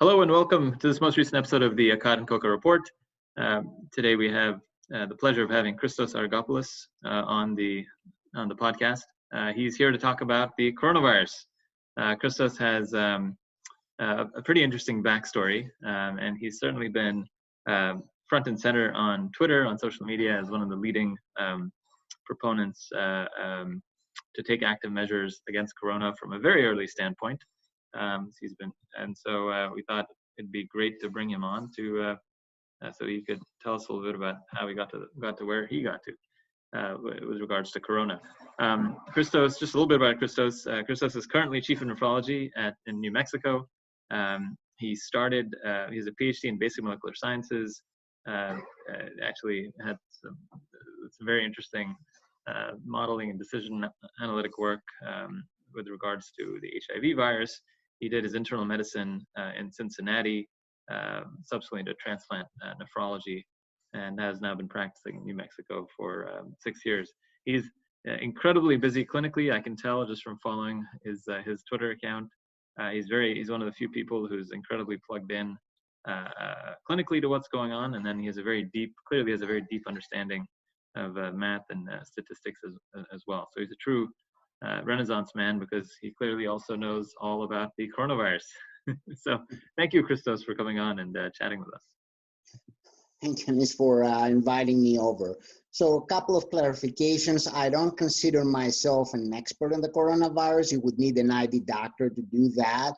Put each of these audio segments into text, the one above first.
Hello and welcome to this most recent episode of the Cod and Cocoa Report. Today we have the pleasure of having Christos Argyropoulos on the podcast. He's here to talk about the coronavirus. Christos has a pretty interesting backstory, and he's certainly been front and center on Twitter, on social media, as one of the leading proponents to take active measures against corona from a very early standpoint. We thought it'd be great to bring him on to so he could tell us a little bit about how he got to where he got to with regards to corona. Christos, just a little bit about Christos. Christos is currently Chief of Nephrology in New Mexico. He has a PhD in basic molecular sciences. Actually had some very interesting modeling and decision analytic work with regards to the HIV virus. He did his internal medicine in Cincinnati, subsequently to transplant nephrology, and has now been practicing in New Mexico for 6 years. He's incredibly busy clinically. I can tell just from following his Twitter account. He's one of the few people who's incredibly plugged in clinically to what's going on, and then he has clearly has a very deep understanding of math and statistics as well. So he's a true Renaissance man, because he clearly also knows all about the coronavirus. So thank you, Christos, for coming on and chatting with us. Thank you, Miss, for inviting me over. So a couple of clarifications. I don't consider myself an expert on the coronavirus. You would need an ID doctor to do that.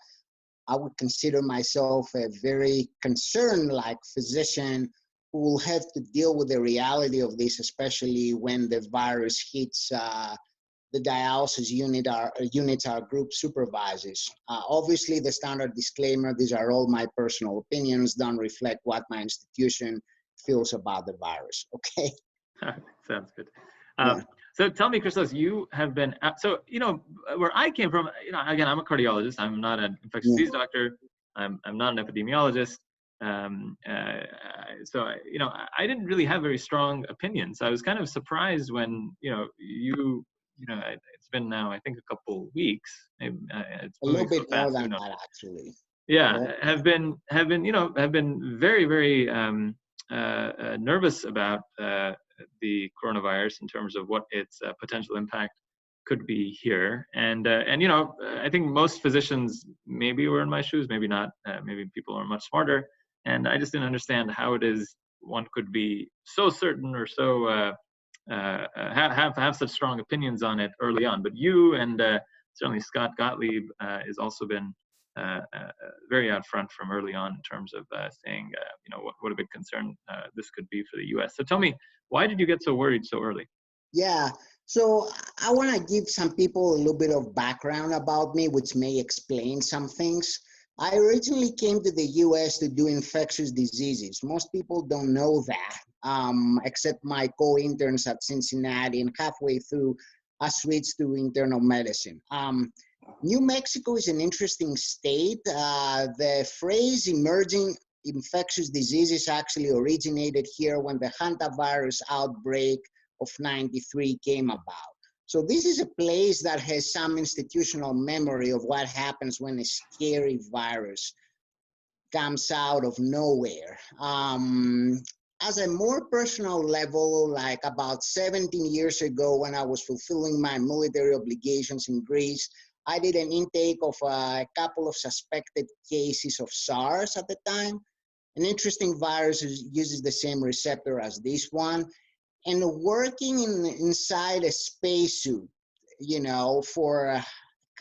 I would consider myself a very concerned physician who will have to deal with the reality of this, especially when the virus hits the dialysis units our group supervises. Obviously, the standard disclaimer, these are all my personal opinions, don't reflect what my institution feels about the virus, okay? Sounds good. Yeah. So tell me, Christos, you have been, where I came from, again, I'm a cardiologist. I'm not an infectious disease doctor. I'm not an epidemiologist. I didn't really have very strong opinions. I was kind of surprised when, it's been now, I think, a couple weeks. Maybe, it's a little bit more than that, actually. Yeah, have been very, very nervous about the coronavirus in terms of what its potential impact could be here. And I think most physicians maybe were in my shoes, maybe not. Maybe people are much smarter. And I just didn't understand how it is one could be so certain or so have such strong opinions on it early on. But you and certainly Scott Gottlieb has also been very out front from early on in terms of saying, what a big concern this could be for the U.S. So tell me, why did you get so worried so early? Yeah, so I want to give some people a little bit of background about me, which may explain some things. I originally came to the U.S. to do infectious diseases. Most people don't know that, except my co-interns at Cincinnati, and halfway through, I switched to internal medicine. New Mexico is an interesting state. The phrase emerging infectious diseases actually originated here when the hantavirus outbreak of '93 came about. So this is a place that has some institutional memory of what happens when a scary virus comes out of nowhere. As a more personal level, like about 17 years ago when I was fulfilling my military obligations in Greece, I did an intake of a couple of suspected cases of SARS at the time. An interesting virus uses the same receptor as this one. And working inside a spacesuit, for a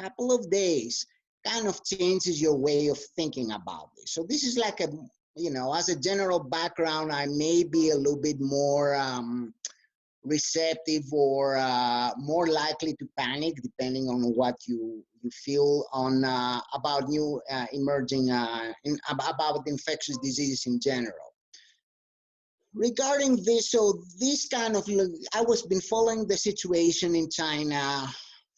couple of days kind of changes your way of thinking about this. So this is like as a general background, I may be a little bit more receptive or more likely to panic, depending on what you feel on about new emerging about infectious diseases in general. Regarding this, so this kind of, I was been following the situation in China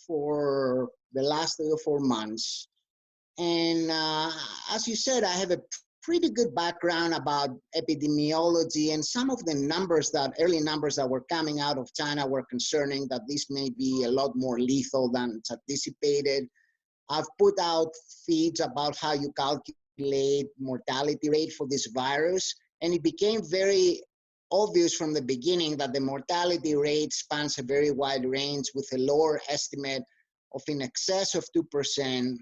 for the last 3 or 4 months. And as you said, I have a pretty good background about epidemiology, and some of the early numbers that were coming out of China were concerning that this may be a lot more lethal than it's anticipated. I've put out feeds about how you calculate late mortality rate for this virus. And it became very obvious from the beginning that the mortality rate spans a very wide range, with a lower estimate of in excess of 2%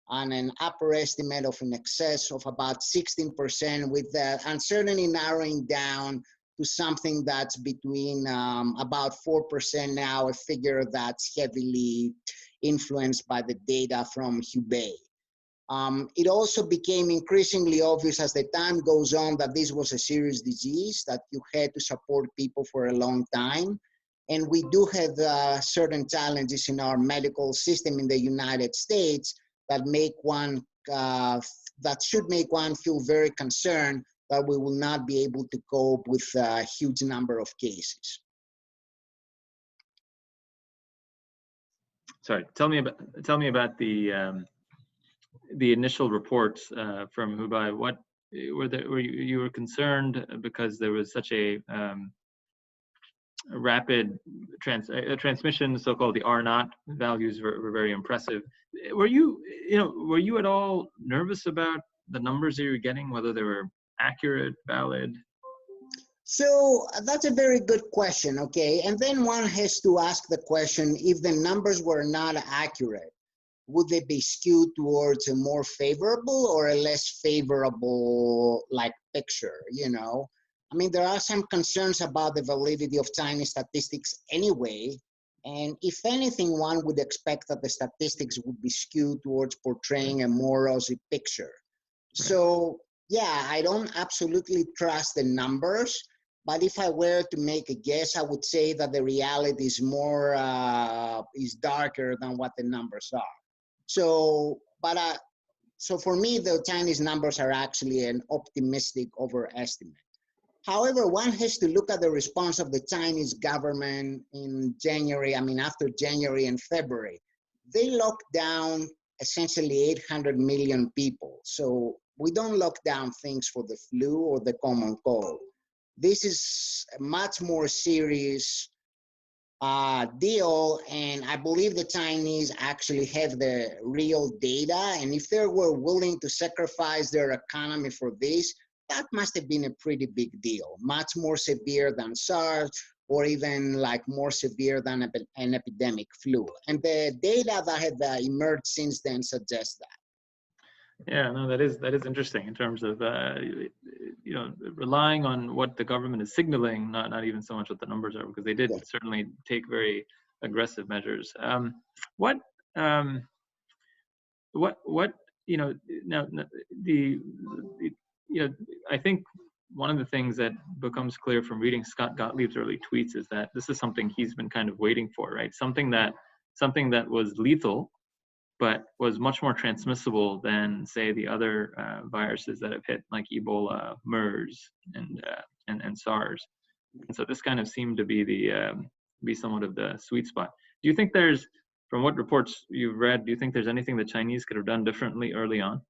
and an upper estimate of in excess of about 16%, with the uncertainty narrowing down to something that's between about 4% now, a figure that's heavily influenced by the data from Hubei. It also became increasingly obvious as the time goes on that this was a serious disease, that you had to support people for a long time. And we do have certain challenges in our medical system in the United States that make one, that should make one feel very concerned that we will not be able to cope with a huge number of cases. Sorry, tell me about the initial reports from Hubei. What were you were concerned because there was such a rapid transmission, so-called the R0 values were very impressive. Were you at all nervous about the numbers that you were getting, whether they were accurate, valid? So that's a very good question, okay? And then one has to ask the question, if the numbers were not accurate, would they be skewed towards a more favorable or a less favorable like picture, you know? I mean, there are some concerns about the validity of Chinese statistics anyway. And if anything, one would expect that the statistics would be skewed towards portraying a more rosy picture. Right. So yeah, I don't absolutely trust the numbers, but if I were to make a guess, I would say that the reality is more, is darker than what the numbers are. So, so for me, the Chinese numbers are actually an optimistic overestimate. However, one has to look at the response of the Chinese government in January, I mean, after January and February. They locked down essentially 800 million people. So we don't lock down things for the flu or the common cold. This is a much more serious deal, and I believe the Chinese actually have the real data, and if they were willing to sacrifice their economy for this, that must have been a pretty big deal, much more severe than SARS, or even like more severe than an epidemic flu. And the data that have emerged since then suggests that. Yeah, no, that is interesting in terms of relying on what the government is signaling, not even so much what the numbers are, because they did certainly take very aggressive measures. What I think one of the things that becomes clear from reading Scott Gottlieb's early tweets is that this is something he's been kind of waiting for, right? Something that was lethal, but was much more transmissible than, say, the other viruses that have hit, like Ebola, MERS, and SARS. And so this kind of seemed to be somewhat of the sweet spot. Do you think there's, from what reports you've read, do you think there's anything the Chinese could have done differently early on?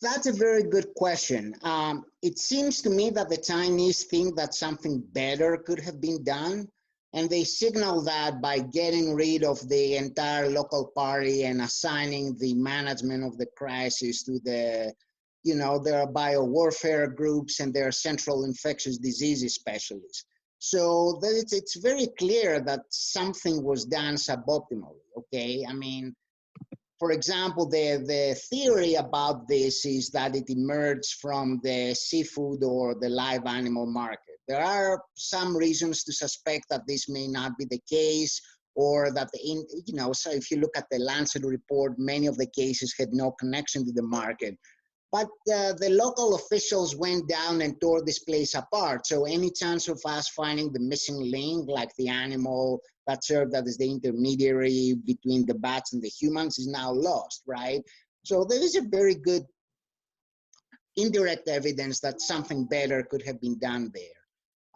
That's a very good question. It seems to me that the Chinese think that something better could have been done. And they signal that by getting rid of the entire local party and assigning the management of the crisis to the, their biowarfare groups and their central infectious diseases specialists. So it's very clear that something was done suboptimally, okay? I mean, for example, the theory about this is that it emerged from the seafood or the live animal market. There are some reasons to suspect that this may not be the case, or that, so if you look at the Lancet report, many of the cases had no connection to the market. But the local officials went down and tore this place apart. So any chance of us finding the missing link, like the animal that served as the intermediary between the bats and the humans, is now lost, right? So there is a very good indirect evidence that something better could have been done there.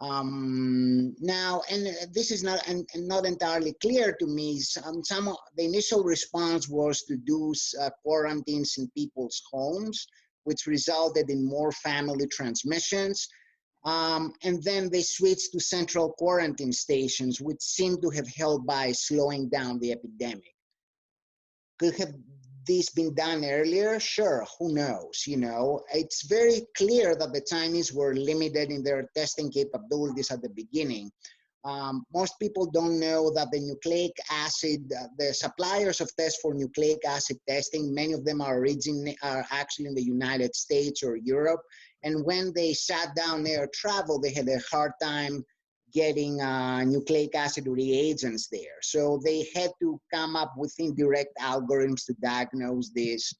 Now, and this is not entirely clear to me. The initial response was to do quarantines in people's homes, which resulted in more family transmissions. And then they switched to central quarantine stations, which seemed to have helped by slowing down the epidemic. Could have this been done earlier? Sure, who knows? You know, it's very clear that the Chinese were limited in their testing capabilities at the beginning. Most people don't know that the nucleic acid, the suppliers of tests for nucleic acid testing, many of them are actually in the United States or Europe. And when they shut down air travel, they had a hard time getting nucleic acid reagents there. So they had to come up with indirect algorithms to diagnose this.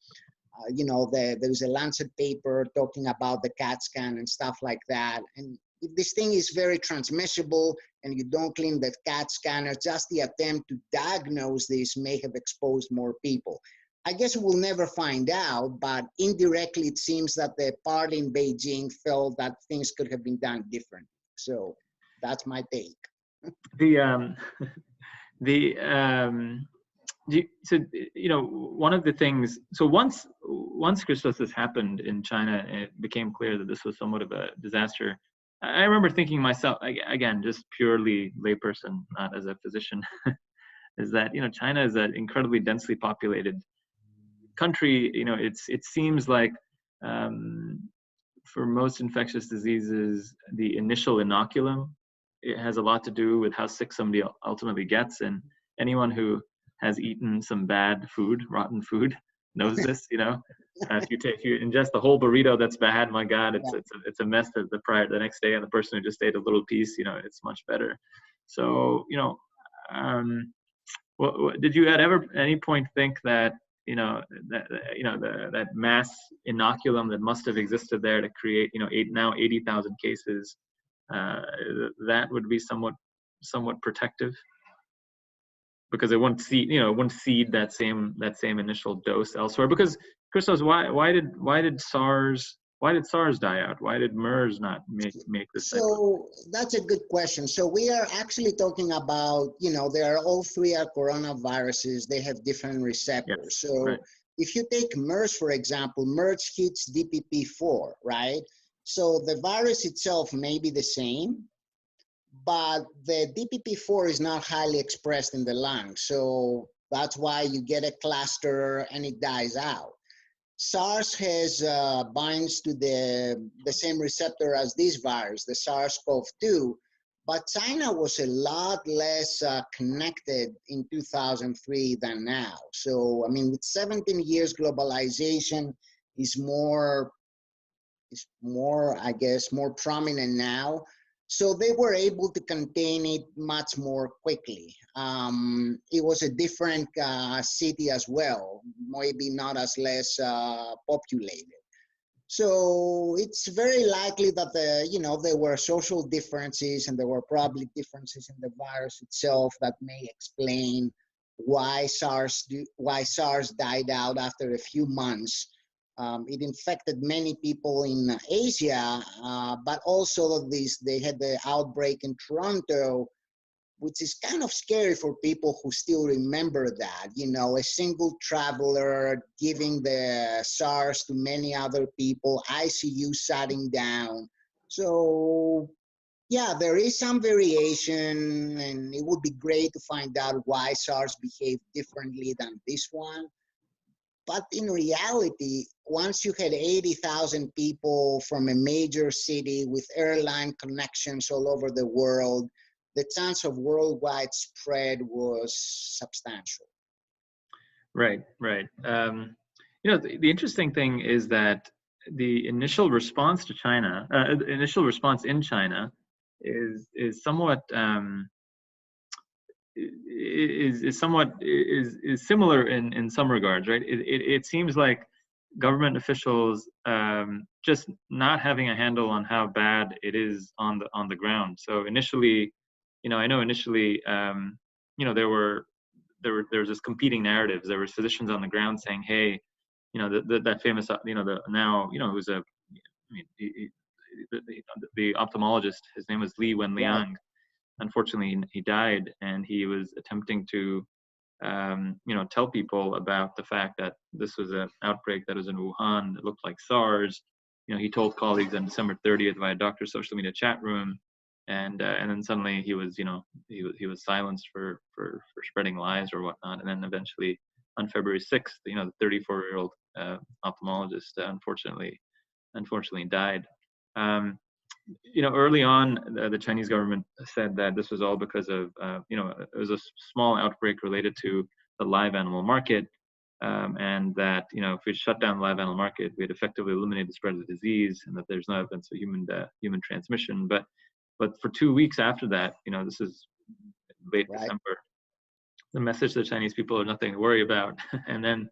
You know, there's a Lancet paper talking about the CAT scan and stuff like that. And if this thing is very transmissible and you don't clean the CAT scanner, just the attempt to diagnose this may have exposed more people. I guess we'll never find out, but indirectly it seems that the party in Beijing felt that things could have been done differently. So that's my take. So, you know, one of the things, so once Christos this happened in China, and it became clear that this was somewhat of a disaster, I remember thinking myself, again, just purely layperson, not as a physician, is that, you know, China is an incredibly densely populated country. You know, it seems like for most infectious diseases, the initial inoculum, it has a lot to do with how sick somebody ultimately gets. And anyone who has eaten some bad food, rotten food, knows this. You know, if you ingest the whole burrito that's bad, my God, it's a mess the next day, and the person who just ate a little piece, you know, it's much better. So, you know, did you at any point think that, you know, that mass inoculum that must have existed there to create, you know, 80,000 cases, that would be somewhat protective, because it wouldn't seed that same initial dose elsewhere? Because Christos, why did SARS die out? Why did MERS not make this? So that's a good question. So we are actually talking about, you know, all three are coronaviruses. They have different receptors. Yes, so right. If you take MERS, for example, MERS hits DPP4, right? So the virus itself may be the same, but the DPP4 is not highly expressed in the lung. So that's why you get a cluster and it dies out. SARS binds to the same receptor as this virus, the SARS-CoV-2, but China was a lot less connected in 2003 than now. So, I mean, with 17 years, globalization is more, I guess, more prominent now. So they were able to contain it much more quickly. It was a different city as well, maybe not as less populated. So it's very likely that there were social differences, and there were probably differences in the virus itself that may explain why SARS died out after a few months. It infected many people in Asia, but also they had the outbreak in Toronto, which is kind of scary for people who still remember that. You know, a single traveler giving the SARS to many other people, ICU shutting down. So, yeah, there is some variation, and it would be great to find out why SARS behaved differently than this one. But in reality, once you had 80,000 people from a major city with airline connections all over the world, the chance of worldwide spread was substantial. Right. You know, the interesting thing is that the initial response to China, in China, is somewhat similar in some regards, right? It seems like government officials just not having a handle on how bad it is on the ground. So initially, you know, you know, there was this competing narratives. There was physicians on the ground saying, hey, you know, that famous, you know, who's the ophthalmologist, his name was Li Wenliang. Yeah. Unfortunately, he died, and he was attempting to, you know, tell people about the fact that this was an outbreak that was in Wuhan that looked like SARS. You know, he told colleagues on December 30th via doctor's social media chat room, and then suddenly he was, you know, he was silenced for spreading lies or whatnot, and then eventually on February 6th. You know, the 34-year-old ophthalmologist unfortunately died. You know, early on, the Chinese government said that this was all because of, you know, it was a small outbreak related to the live animal market, and that, you know, if we shut down the live animal market, we'd effectively eliminate the spread of the disease, and that there's no evidence of human transmission. But for 2 weeks after that, you know, this is late December, the message to the Chinese people are nothing to worry about. and then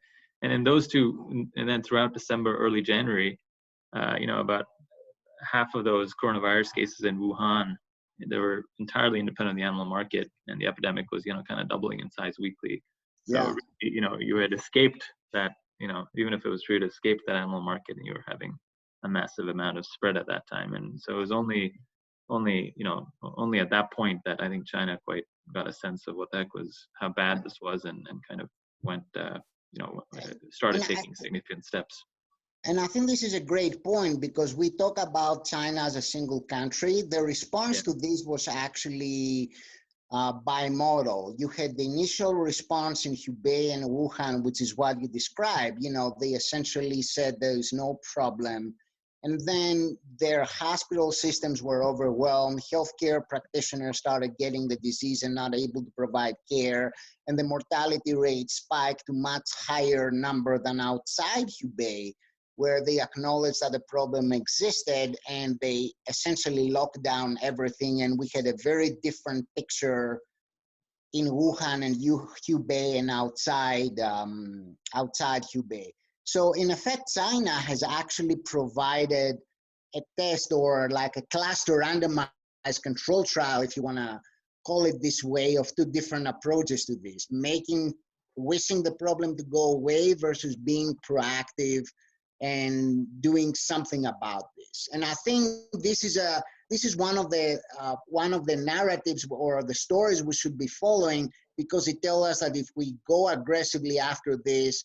throughout December, early January, you know, about half of those coronavirus cases in Wuhan, they were entirely independent of the animal market, and the epidemic was, you know, kind of doubling in size weekly. So, you know, you had escaped that, you know, even if it was true, to escape that animal market, and you were having a massive amount of spread at that time. And so it was only at that point that I think China quite got a sense of what the heck was, how bad this was, and kind of went, you know, started taking significant steps. And I think this is a great point, because we talk about China as a single country. The response to this was actually bimodal. You had the initial response in Hubei and Wuhan, which is what you described. You know, they essentially said there is no problem. And then their hospital systems were overwhelmed. Healthcare practitioners started getting the disease and not able to provide care. And the mortality rate spiked to much higher number than outside Hubei, where they acknowledged that the problem existed, and they essentially locked down everything. And we had a very different picture in Wuhan and Hubei and outside Hubei. So in effect, China has actually provided a test, or like a cluster randomized control trial, if you want to call it this way, of two different approaches to this: wishing the problem to go away versus being proactive and doing something about this. And I think this is one of the narratives or the stories we should be following, because it tells us that if we go aggressively after this,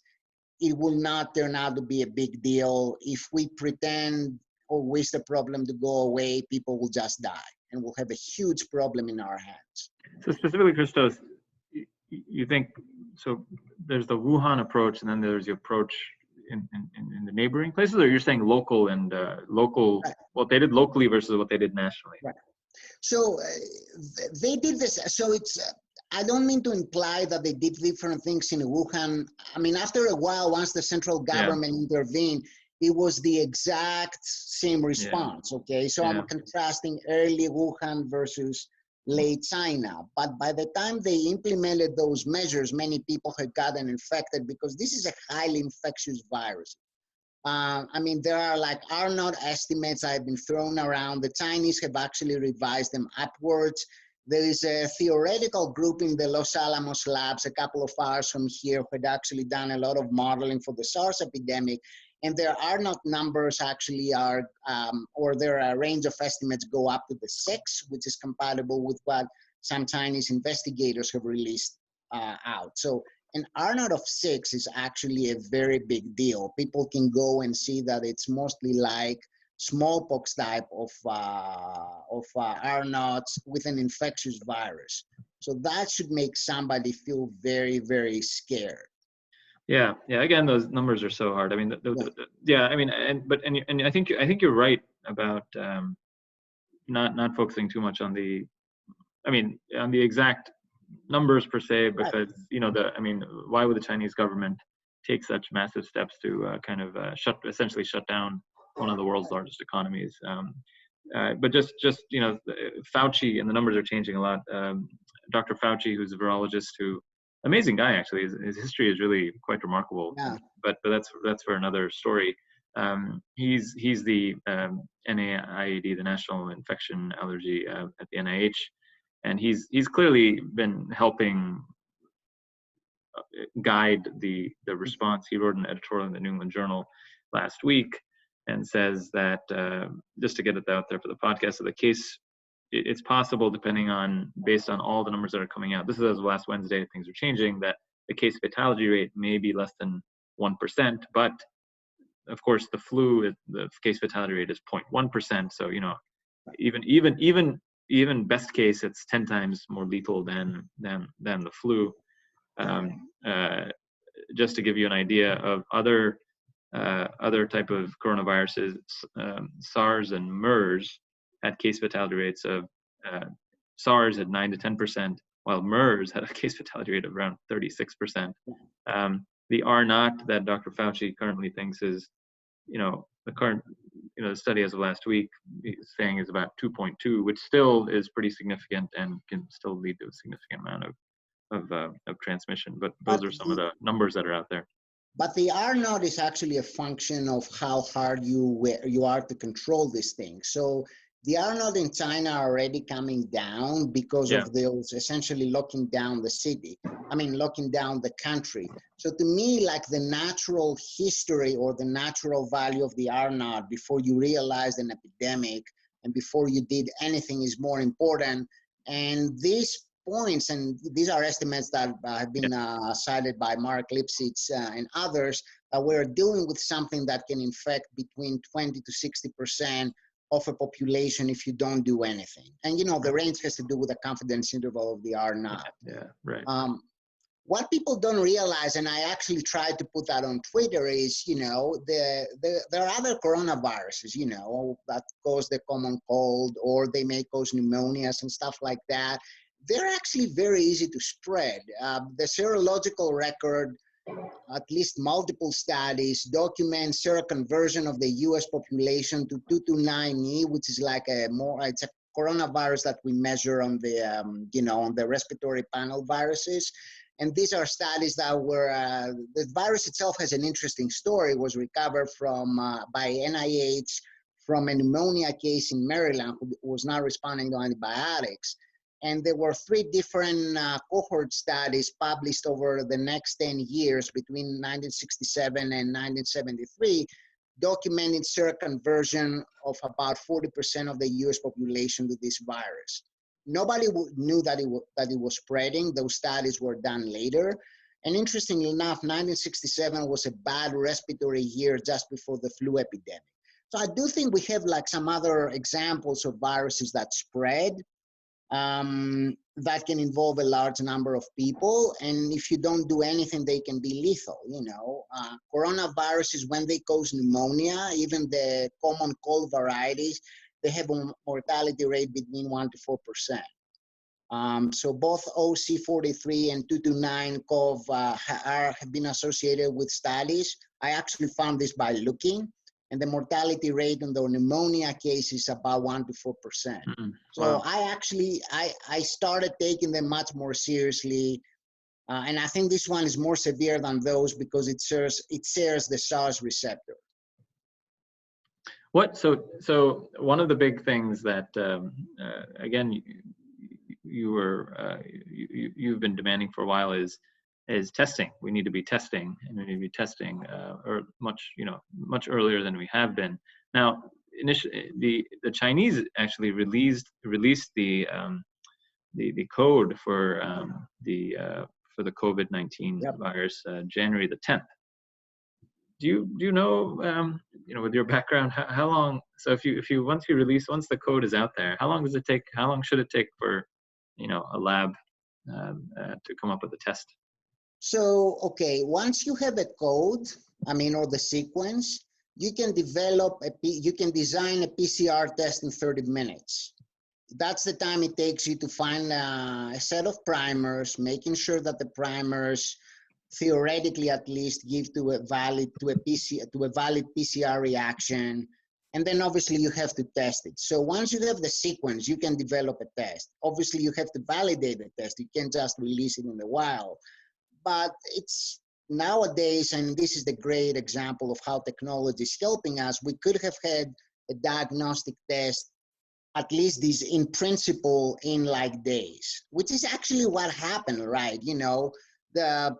it will not turn out to be a big deal. If we pretend or wish the problem to go away, people will just die, and we'll have a huge problem in our hands. So specifically, Christos, you think, so there's the Wuhan approach, and then there's the approach in the neighboring places, or you're saying local and local, right, what they did locally versus what they did nationally? Right. So they did this. So it's, I don't mean to imply that they did different things in Wuhan. I mean, after a while, once the central government intervened, it was the exact same response, okay? So I'm contrasting early Wuhan versus late China. But by the time they implemented those measures, many people had gotten infected, because this is a highly infectious virus. I mean, there are like R0 estimates that have been thrown around. The Chinese have actually revised them upwards. There is a theoretical group in the Los Alamos labs, a couple of hours from here, who had actually done a lot of modeling for the SARS epidemic. And there are not numbers actually are, or there are a range of estimates go up to the 6, which is compatible with what some Chinese investigators have released out. So an R0 of 6 is actually a very big deal. People can go and see that it's mostly like smallpox type of R0s with an infectious virus. So that should make somebody feel very, very scared. Yeah. Again, those numbers are so hard. I mean, I mean, and I think you're right about not focusing too much on the, I mean, on the exact numbers per se, because you know, I mean, why would the Chinese government take such massive steps to kind of essentially shut down one of the world's largest economies? But just you know, Fauci, and the numbers are changing a lot. Dr. Fauci, who's a virologist, amazing guy actually. His history is really quite remarkable. Yeah. But that's for another story. He's the NIAID, the National Infection Allergy at the NIH, and he's clearly been helping guide the response. He wrote an editorial in the New England Journal last week and says that, just to get it out there for the podcast, so the case, it's possible, based on all the numbers that are coming out, this is as of last Wednesday, things are changing, that the case fatality rate may be less than 1%, but of course the flu, the case fatality rate is 0.1%. So, you know, even best case, it's 10 times more lethal than the flu. just to give you an idea of other type of coronaviruses, SARS and MERS had case fatality rates of SARS had 9 to 10%, while MERS had a case fatality rate of around 36%. The R naught that Dr. Fauci currently thinks is, the current, the study as of last week is saying is about 2.2, which still is pretty significant and can still lead to a significant amount of transmission. But those are some of the numbers that are out there. But the R naught is actually a function of how hard you are to control this thing. So the R naught in China are already coming down because of those essentially locking down the city. Locking down the country. So to me, like the natural history or the natural value of the R naught before you realized an epidemic and before you did anything is more important. And these points, and these are estimates that have been cited by Mark Lipsitz and others, we're dealing with something that can infect between 20 to 60% of a population if you don't do anything. And the range has to do with the confidence interval of the R naught. Yeah, right. What people don't realize, and I actually tried to put that on Twitter, is, there are other coronaviruses, that cause the common cold, or they may cause pneumonias and stuff like that. They're actually very easy to spread. The serological record, at least multiple studies, document seroconversion of the US population to 229E, which is like it's a coronavirus that we measure on the, on the respiratory panel viruses. And these are studies that were, the virus itself has an interesting story. It was recovered from, by NIH from a pneumonia case in Maryland who was not responding to antibiotics. And there were 3 different cohort studies published over the next 10 years between 1967 and 1973, documenting seroconversion of about 40% of the US population to this virus. Nobody knew that it was spreading. Those studies were done later. And interestingly enough, 1967 was a bad respiratory year just before the flu epidemic. So I do think we have like some other examples of viruses that spread that can involve a large number of people. And if you don't do anything, they can be lethal. Coronaviruses, when they cause pneumonia, even the common cold varieties, they have a mortality rate between 1 to 4%. So both OC43 and 229-CoV have been associated with studies. I actually found this by looking, and the mortality rate in the pneumonia case is about 1 to 4%. Mm-hmm. So Wow. I started taking them much more seriously. And I think this one is more severe than those because it shares the SARS receptor. So one of the big things that again you've been demanding for a while is testing. We need to be testing, and we need to be testing or much earlier than we have been. Now, initially, the Chinese actually released the code for the COVID-19 virus January the 10th. Do you know, with your background, how long? So once the code is out there, how long does it take? How long should it take for, a lab to come up with a test? So, okay, once you have a code, or the sequence, you can design a PCR test in 30 minutes. That's the time it takes you to find a set of primers, making sure that the primers theoretically at least give to a valid PCR reaction, and then obviously you have to test it. So once you have the sequence, you can develop a test. Obviously you have to validate the test. You can't just release it in the wild. But it's nowadays, and this is the great example of how technology is helping us, we could have had a diagnostic test, at least these in principle, in like days, which is actually what happened, right? The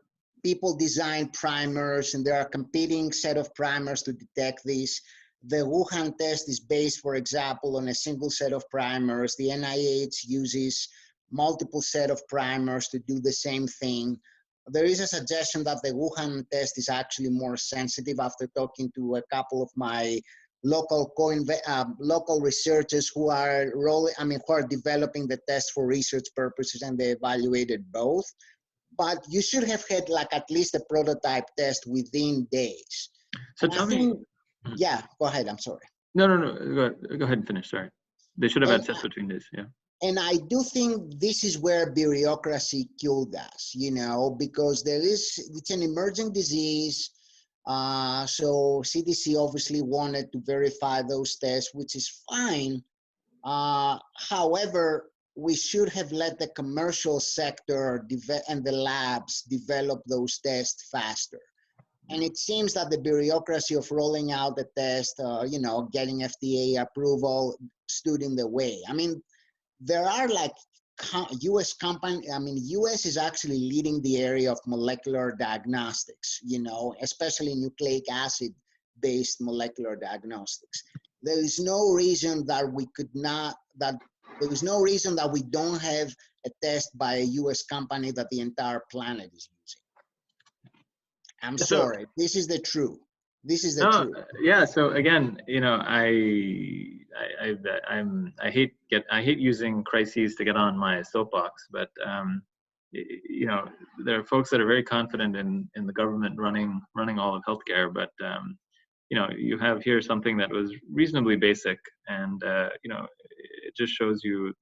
people design primers, and there are competing set of primers to detect this. The Wuhan test is based, for example, on a single set of primers. The NIH uses multiple set of primers to do the same thing. There is a suggestion that the Wuhan test is actually more sensitive after talking to a couple of my local researchers who are developing the test for research purposes, and they evaluated both. but you should have had like at least a prototype test within days. So And I tell me, think, yeah, go ahead. I'm sorry. no, go ahead and finish. Sorry. They should have And had tests between days. Yeah. and I do think this is where bureaucracy killed us, you know, because it's an emerging disease. So CDC obviously wanted to verify those tests, which is fine. However, we should have let the commercial sector and the labs develop those tests faster. And it seems that the bureaucracy of rolling out the test, you know, getting FDA approval stood in the way. I mean, there are like US company, I mean, US is actually leading the area of molecular diagnostics, you know, especially nucleic acid based molecular diagnostics. There is no reason that we could not, that there is no reason that we don't have a test by a US company that the entire planet is using. I'm So, sorry, this is the truth. This is the no, truth. yeah. So again, you know, I hate using crises to get on my soapbox, but you know, there are folks that are very confident in the government running all of healthcare, but you know, you have here something that was reasonably basic, and you know, it just shows you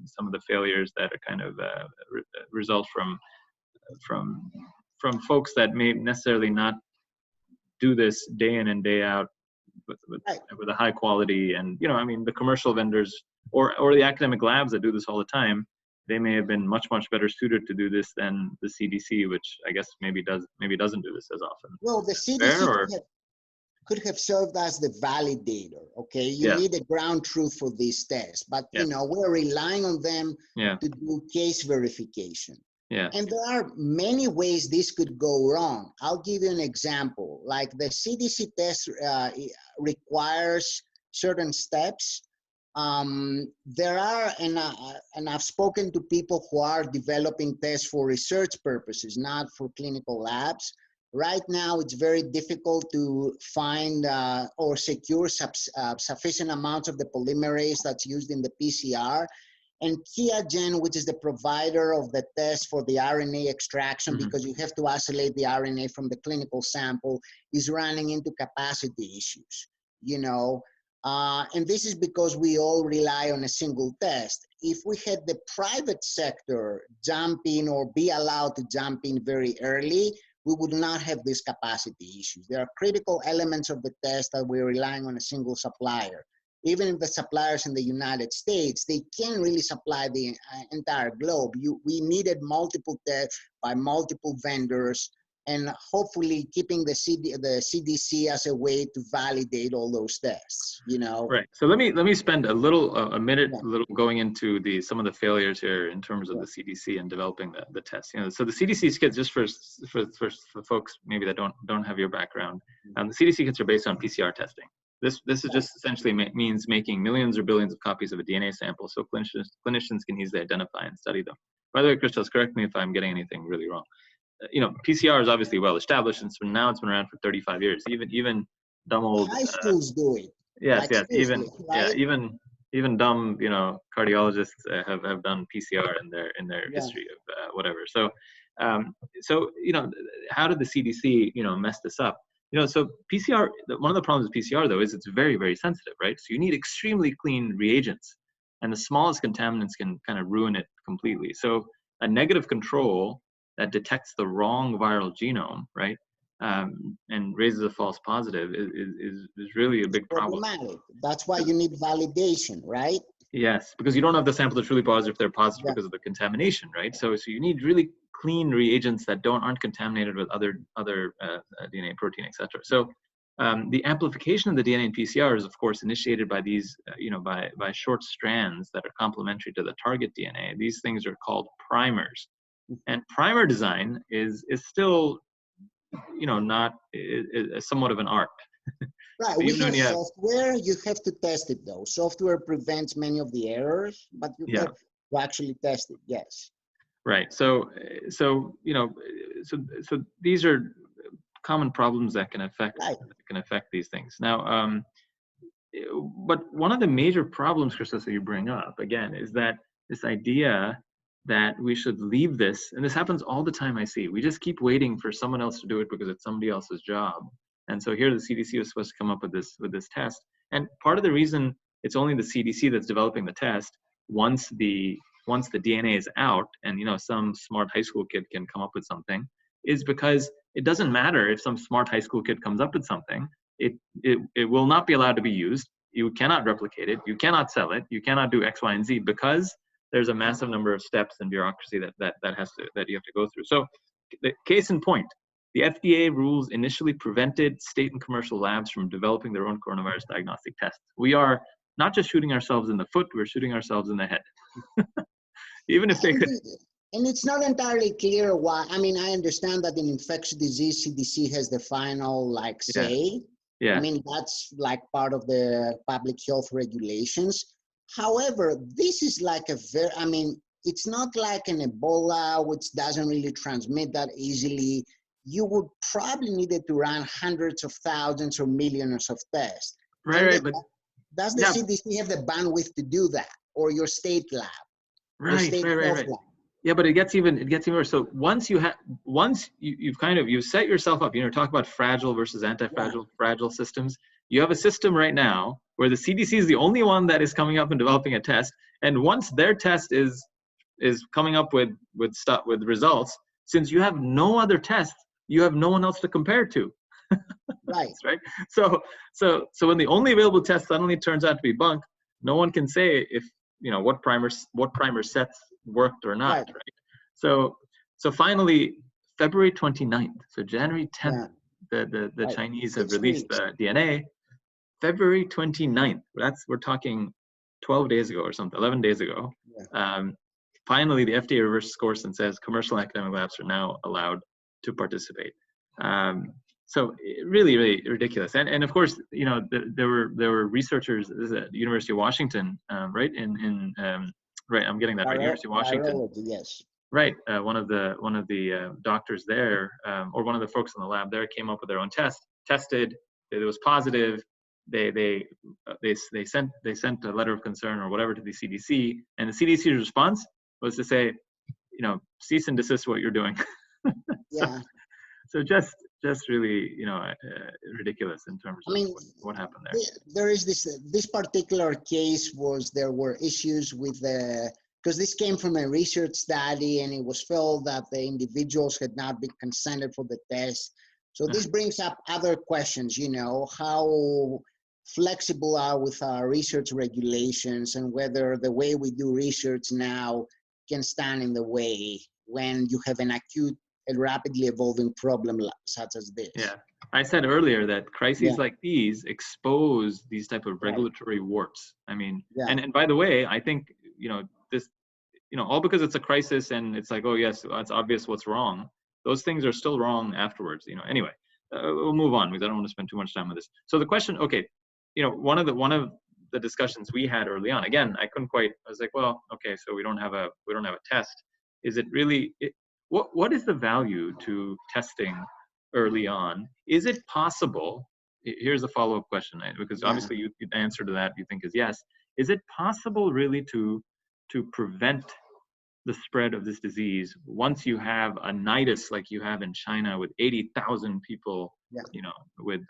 some of the failures that are kind of result from folks that may necessarily not do this day in and day out with a high quality. And you know, I mean, the commercial vendors or the academic labs that do this all the time, they may have been much better suited to do this than the CDC, which I guess maybe doesn't do this as often. Well, the CDC could have served as the validator. Okay, you need a ground truth for these tests, but you know, we're relying on them to do case verification. And there are many ways this could go wrong. I'll give you an example. Like the CDC test requires certain steps. There are, and I've spoken to people who are developing tests for research purposes, not for clinical labs. Right now, it's very difficult to find or secure sufficient amounts of the polymerase that's used in the PCR. And QIAGEN, which is the provider of the test for the RNA extraction, because you have to isolate the RNA from the clinical sample, is running into capacity issues, you know. And this is because we all rely on a single test. If we had the private sector jump in or be allowed to jump in very early, we would not have these capacity issues. There are critical elements of the test that we're relying on a single supplier. Even if the suppliers in the United States, they can't really supply the entire globe. We needed multiple tests by multiple vendors, and hopefully keeping the CDC as a way to validate all those tests, you know? Right. So let me spend a minute going into some of the failures here in terms of the CDC and developing the test. You know, so the CDC kits, just for folks maybe that don't have your background, the CDC kits are based on PCR testing. This is just essentially means making millions or billions of copies of a DNA sample so clinicians can easily identify and study them. By the way, Christos, correct me if I'm getting anything really wrong. You know, PCR is obviously well established, and so now it's been around for 35 years. Even dumb old high schools do it. Yes, like even dumb, you know, cardiologists have done PCR in their history of whatever. So you know, how did the CDC, you know, mess this up? You know, so PCR, one of the problems with PCR though is it's very, very sensitive, right? So you need extremely clean reagents, and the smallest contaminants can kind of ruin it completely. So a negative control that detects the wrong viral genome, right, and raises a false positive is really a big problem. That's why you need validation, right? Yes, because you don't have the sample that's really positive if they're positive because of the contamination, right? So you need really clean reagents that aren't contaminated with other DNA, protein, etc. So the amplification of the DNA in PCR is, of course, initiated by these, you know, by short strands that are complementary to the target DNA. These things are called primers, and primer design is still, you know, not is somewhat of an art. Right, we have software, you have to test it though. Software prevents many of the errors, but you have to actually test it, yes. Right, so you know, so these are common problems that can affect these things. Now, but one of the major problems, Christos, that you bring up, again, is that this idea that we should leave this, and this happens all the time I see. We just keep waiting for someone else to do it because it's somebody else's job. And so here the CDC was supposed to come up with this test. And part of the reason it's only the CDC that's developing the test, once the DNA is out and some smart high school kid can come up with something, is because it doesn't matter if some smart high school kid comes up with something. It will not be allowed to be used. You cannot replicate it. You cannot sell it. You cannot do X, Y, and Z because there's a massive number of steps and bureaucracy that you have to go through. So, the case in point, the FDA rules initially prevented state and commercial labs from developing their own coronavirus diagnostic tests. We are not just shooting ourselves in the foot; we're shooting ourselves in the head. Even if they could. And it's not entirely clear why. I mean, I understand that in infectious disease, CDC has the final say. Yeah. I mean, that's like part of the public health regulations. However, this is like it's not like an Ebola, which doesn't really transmit that easily. You would probably need it to run hundreds of thousands or millions of tests. Right. But does the CDC have the bandwidth to do that, or your state lab? Right. Lab? Yeah, but it gets even worse. So once you've set yourself up, talk about fragile versus anti-fragile, fragile systems. You have a system right now where the CDC is the only one that is coming up and developing a test. And once their test is coming up with results, since you have no other tests, you have no one else to compare to. Right. Right. So when the only available test suddenly turns out to be bunk, no one can say if what primer sets worked or not. Right. So finally, February 29th, so January 10th, the Chinese have released the DNA. February 29th, we're talking 12 days ago or something, 11 days ago. Finally, the FDA reverses course and says commercial academic labs are now allowed to participate. So really, really ridiculous. And of course, there were researchers at the University of Washington, right? Right, I'm getting that right. University of Washington. Yes. Right. One of the doctors there, or one of the folks in the lab there, came up with their own test. Tested. It was positive. They sent a letter of concern or whatever to the CDC, and the CDC's response was to say, cease and desist what you're doing. So just really, ridiculous in terms of what happened there. There is this particular case there were issues with because this came from a research study and it was felt that the individuals had not been consented for the test. So this brings up other questions, how flexible are with our research regulations and whether the way we do research now can stand in the way when you have an acute and rapidly evolving problem such as this. Yeah, I said earlier that crises like these expose these type of regulatory warts. I mean, and by the way, I think, this, all because it's a crisis and it's like, oh yes, it's obvious what's wrong. Those things are still wrong afterwards. Anyway, we'll move on because I don't want to spend too much time on this. So the question, okay, one of the discussions we had early on, again, I was like, well, okay, so we don't have a test. Is it really, what is the value to testing early on? Is it possible? Here's a follow-up question, because obviously the answer to that you think is yes. Is it possible really to prevent the spread of this disease once you have a nidus like you have in China with 80,000 people, with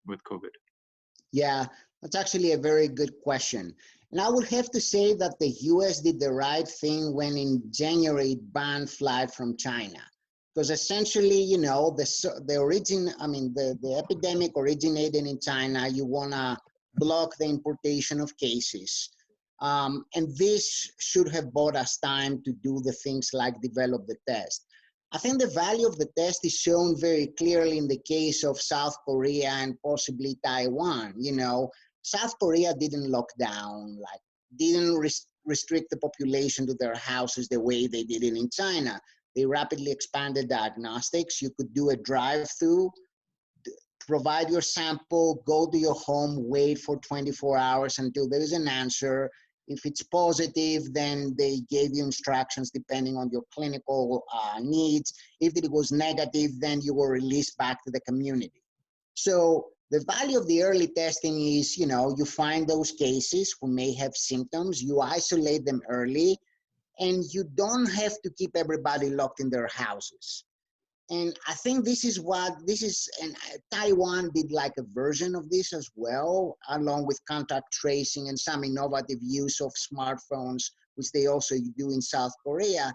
COVID? Yeah, that's actually a very good question. And I would have to say that the US did the right thing when in January it banned flight from China. Because essentially, the epidemic originated in China. You want to block the importation of cases. And this should have bought us time to do the things like develop the test. I think the value of the test is shown very clearly in the case of South Korea and possibly Taiwan. South Korea didn't lock down, didn't restrict the population to their houses the way they did it in China. They rapidly expanded diagnostics. You could do a drive-through, provide your sample, go to your home, wait for 24 hours until there is an answer. If it's positive, then they gave you instructions depending on your clinical needs. If it was negative, then you were released back to the community. So the value of the early testing is, you find those cases who may have symptoms, you isolate them early, and you don't have to keep everybody locked in their houses. And I think this is what this is, and Taiwan did like a version of this as well, along with contact tracing and some innovative use of smartphones, which they also do in South Korea.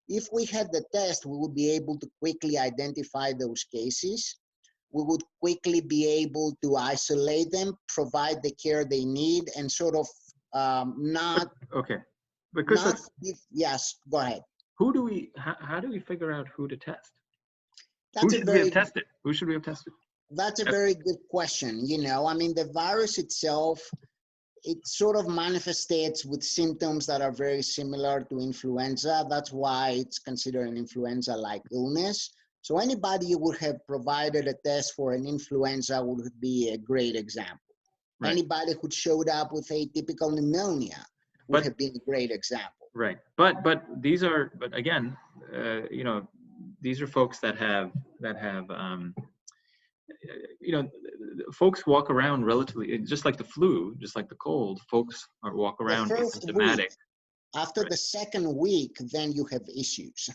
If we had the test, we would be able to quickly identify those cases. We would quickly be able to isolate them, provide the care they need, and sort of not. Okay, but Not. Chris, Yes, go ahead. how do we figure out who to test? Who That's a should we have very tested? Who should we have tested? That's a very good question. You know, I mean, the virus itself, it sort of manifests with symptoms that are very similar to influenza. That's why it's considered an influenza-like illness. So anybody who would have provided a test for an influenza would be a great example. Right. Anybody who showed up with atypical pneumonia would have been a great example. Right. But again, you know, these are folks that have you know, folks walk around relatively, just like the flu, just like the cold, folks walk around asymptomatic. Week, after the second week, then you have issues.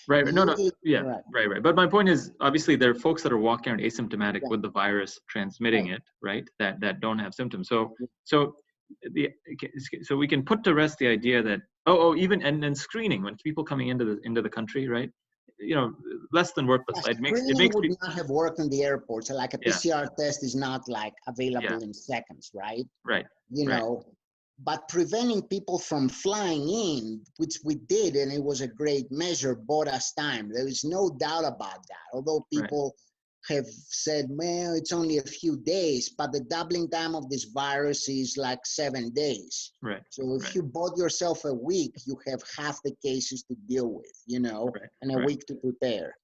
Right. No. Yeah. Right. But my point is, obviously, there are folks that are walking around asymptomatic with the virus, transmitting it, right? That don't have symptoms. So we can put to rest the idea that even and then screening when people coming into the country, right? You know, less than worthless. It makes would not have worked in the airports. So like a PCR test is not like available in seconds, right? Right. You know, but preventing people from flying in, which we did, and it was a great measure, bought us time. There is no doubt about that. Although people have said, well, it's only a few days, but the doubling time of this virus is like 7 days. Right. So if you bought yourself a week, you have half the cases to deal with, you know, and a week to prepare.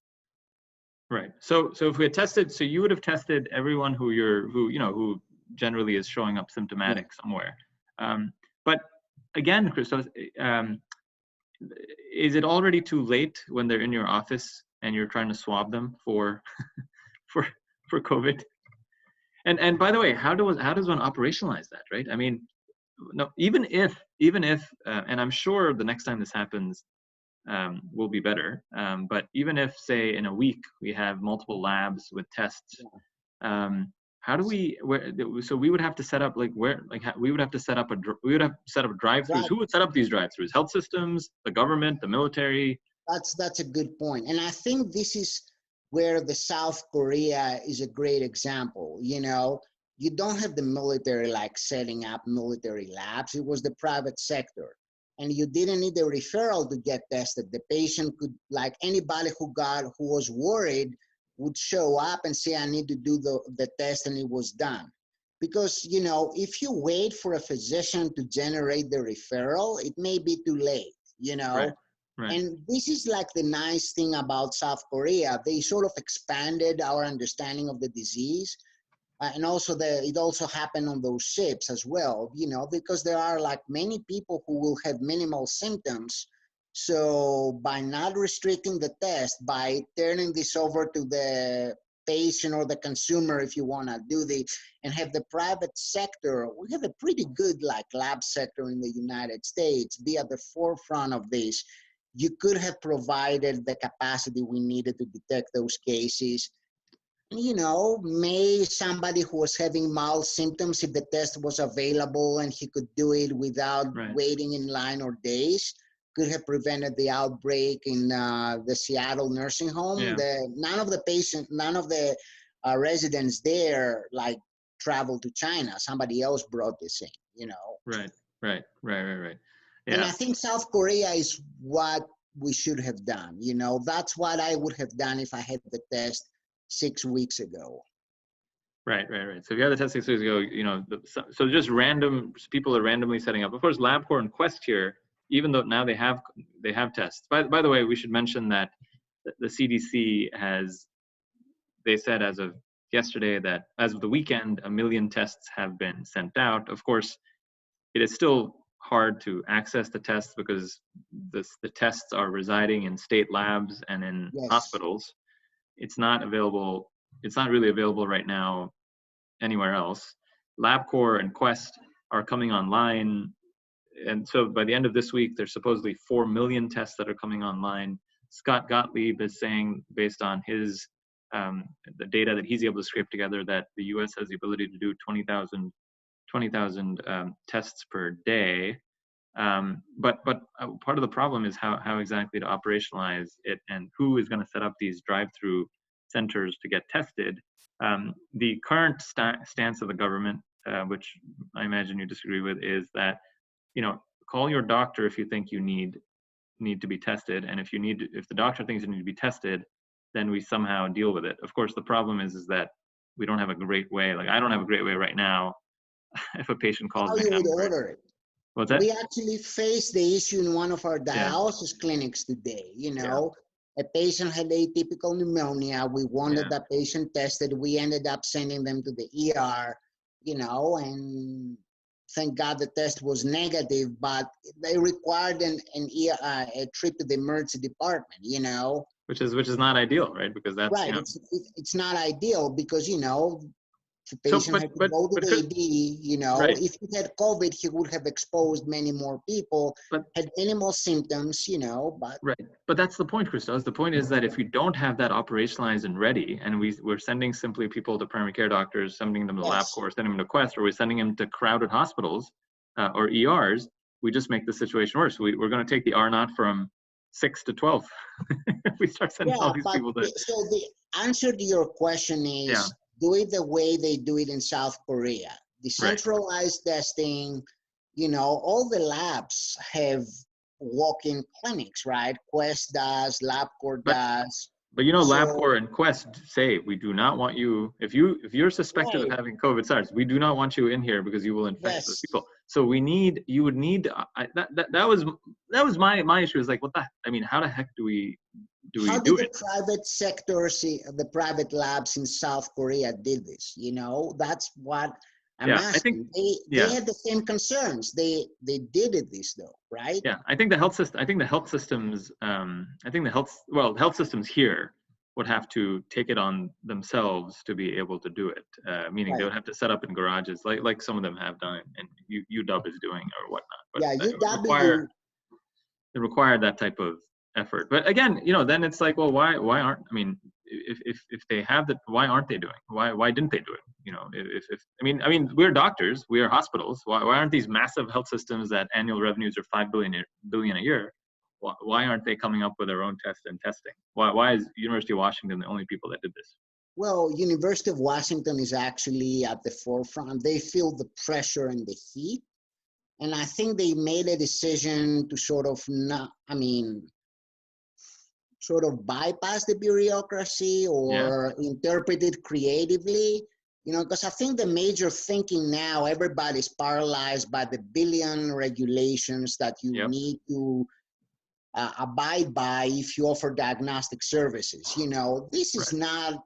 Right. So if we had tested, so you would have tested everyone who generally is showing up symptomatic somewhere. But again, Christos, is it already too late when they're in your office and you're trying to swab them for for COVID? And by the way, how does one operationalize that, right? I mean, no, even if and I'm sure the next time this happens will be better. But even if, say, in a week we have multiple labs with tests, how do we? So we would have to set up we would have to set up drive-throughs. Who would set up these drive-throughs? Health systems, the government, the military. That's a good point, and I think this is where the South Korea is a great example. You know, you don't have the military like setting up military labs. It was the private sector. And you didn't need a referral to get tested. The patient could, like anybody who was worried, would show up and say, I need to do the test, and it was done. Because, you know, if you wait for a physician to generate the referral, it may be too late, you know? Right. And this is like the nice thing about South Korea. They sort of expanded our understanding of the disease. And also it also happened on those ships as well, you know, because there are like many people who will have minimal symptoms. So by not restricting the test, by turning this over to the patient or the consumer, if you want to do and have the private sector, we have a pretty good like lab sector in the United States, be at the forefront of this. You could have provided the capacity we needed to detect those cases. You know, may somebody who was having mild symptoms, if the test was available and he could do it without waiting in line or days, could have prevented the outbreak in the Seattle nursing home. None of the residents there like traveled to China. Somebody else brought this in, you know. Right. Yeah. And I think South Korea is what we should have done. You know, that's what I would have done if I had the test 6 weeks ago. Right. So if you had the test 6 weeks ago, you know, so just random people are randomly setting up. Of course, LabCorp and Quest here, even though now they have tests. By the way, we should mention that the CDC they said as of yesterday that as of the weekend, 1 million tests have been sent out. Of course, it is still hard to access the tests because the tests are residing in state labs and in hospitals. It's not really available right now anywhere else. LabCorp and Quest are coming online and so by the end of this week, there's supposedly 4 million tests that are coming online. Scott Gottlieb is saying, based on his the data that he's able to scrape together, that the U.S. has the ability to do 20,000 tests per day. But part of the problem is how exactly to operationalize it, and who is going to set up these drive-through centers to get tested. The current stance of the government, which I imagine you disagree with, is that, call your doctor if you think you need to be tested, and if the doctor thinks you need to be tested, then we somehow deal with it. Of course, the problem is that we don't have a great way. Like, I don't have a great way right now. If a patient calls me, how you would order it. What's that? We actually faced the issue in one of our dialysis clinics today. A patient had atypical pneumonia. We wanted that patient tested. We ended up sending them to the ER, and thank God the test was negative, but they required a trip to the emergency department, Which is not ideal, right? Because that's right. It's not ideal because the patient had to go to the ED. Right. If he had COVID, he would have exposed many more people. Had minimal symptoms, but right. But that's the point, Christos. The point is that if you don't have that operationalized and ready, and we're sending simply people to primary care doctors, sending them to LabCorp, sending them to Quest, or we're sending them to crowded hospitals or ERs, we just make the situation worse. We're going to take the R0 from 6 to 12. If we start sending all these people to. So the answer to your question is do it the way they do it in South Korea. Decentralized testing, all the labs have walk-in clinics, right? Quest does, LabCorp does. But LabCorp and Quest say, we do not want you, if you're suspected of having COVID SARS, we do not want you in here because you will infect those people. So that was my issue, is like, how the heck do we do it? The private sector, the private labs in South Korea did this? That's what I'm asking. They had the same concerns. They did this though, right? Yeah, I think the health systems here would have to take it on themselves to be able to do it. Meaning they would have to set up in garages, like some of them have done, and UW is doing or whatnot. But UW it required that type of effort. But again, then it's like, well, why aren't? I mean, if they have that, why aren't they doing? Why didn't they do it? We're doctors, we are hospitals. Why aren't these massive health systems that annual revenues are $5 billion a year? Why aren't they coming up with their own tests and testing? Why is University of Washington the only people that did this? Well, University of Washington is actually at the forefront. They feel the pressure and the heat, and I think they made a decision to sort of bypass the bureaucracy or interpret it creatively, because I think the major thinking now, everybody's paralyzed by the billion regulations that you need to abide by if you offer diagnostic services. This is not,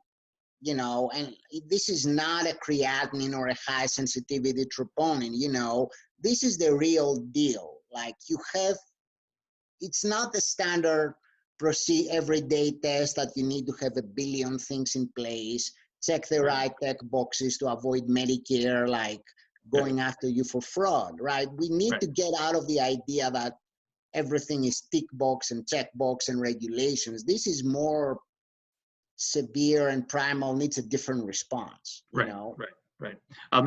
and this is not a creatinine or a high sensitivity troponin, this is the real deal. Like it's not the standard everyday test that you need to have a billion things in place, check the right tech boxes to avoid Medicare, like going after you for fraud, right? We need to get out of the idea that everything is tick box and check box and regulations. This is more severe and primal, needs a different response. Right. I'll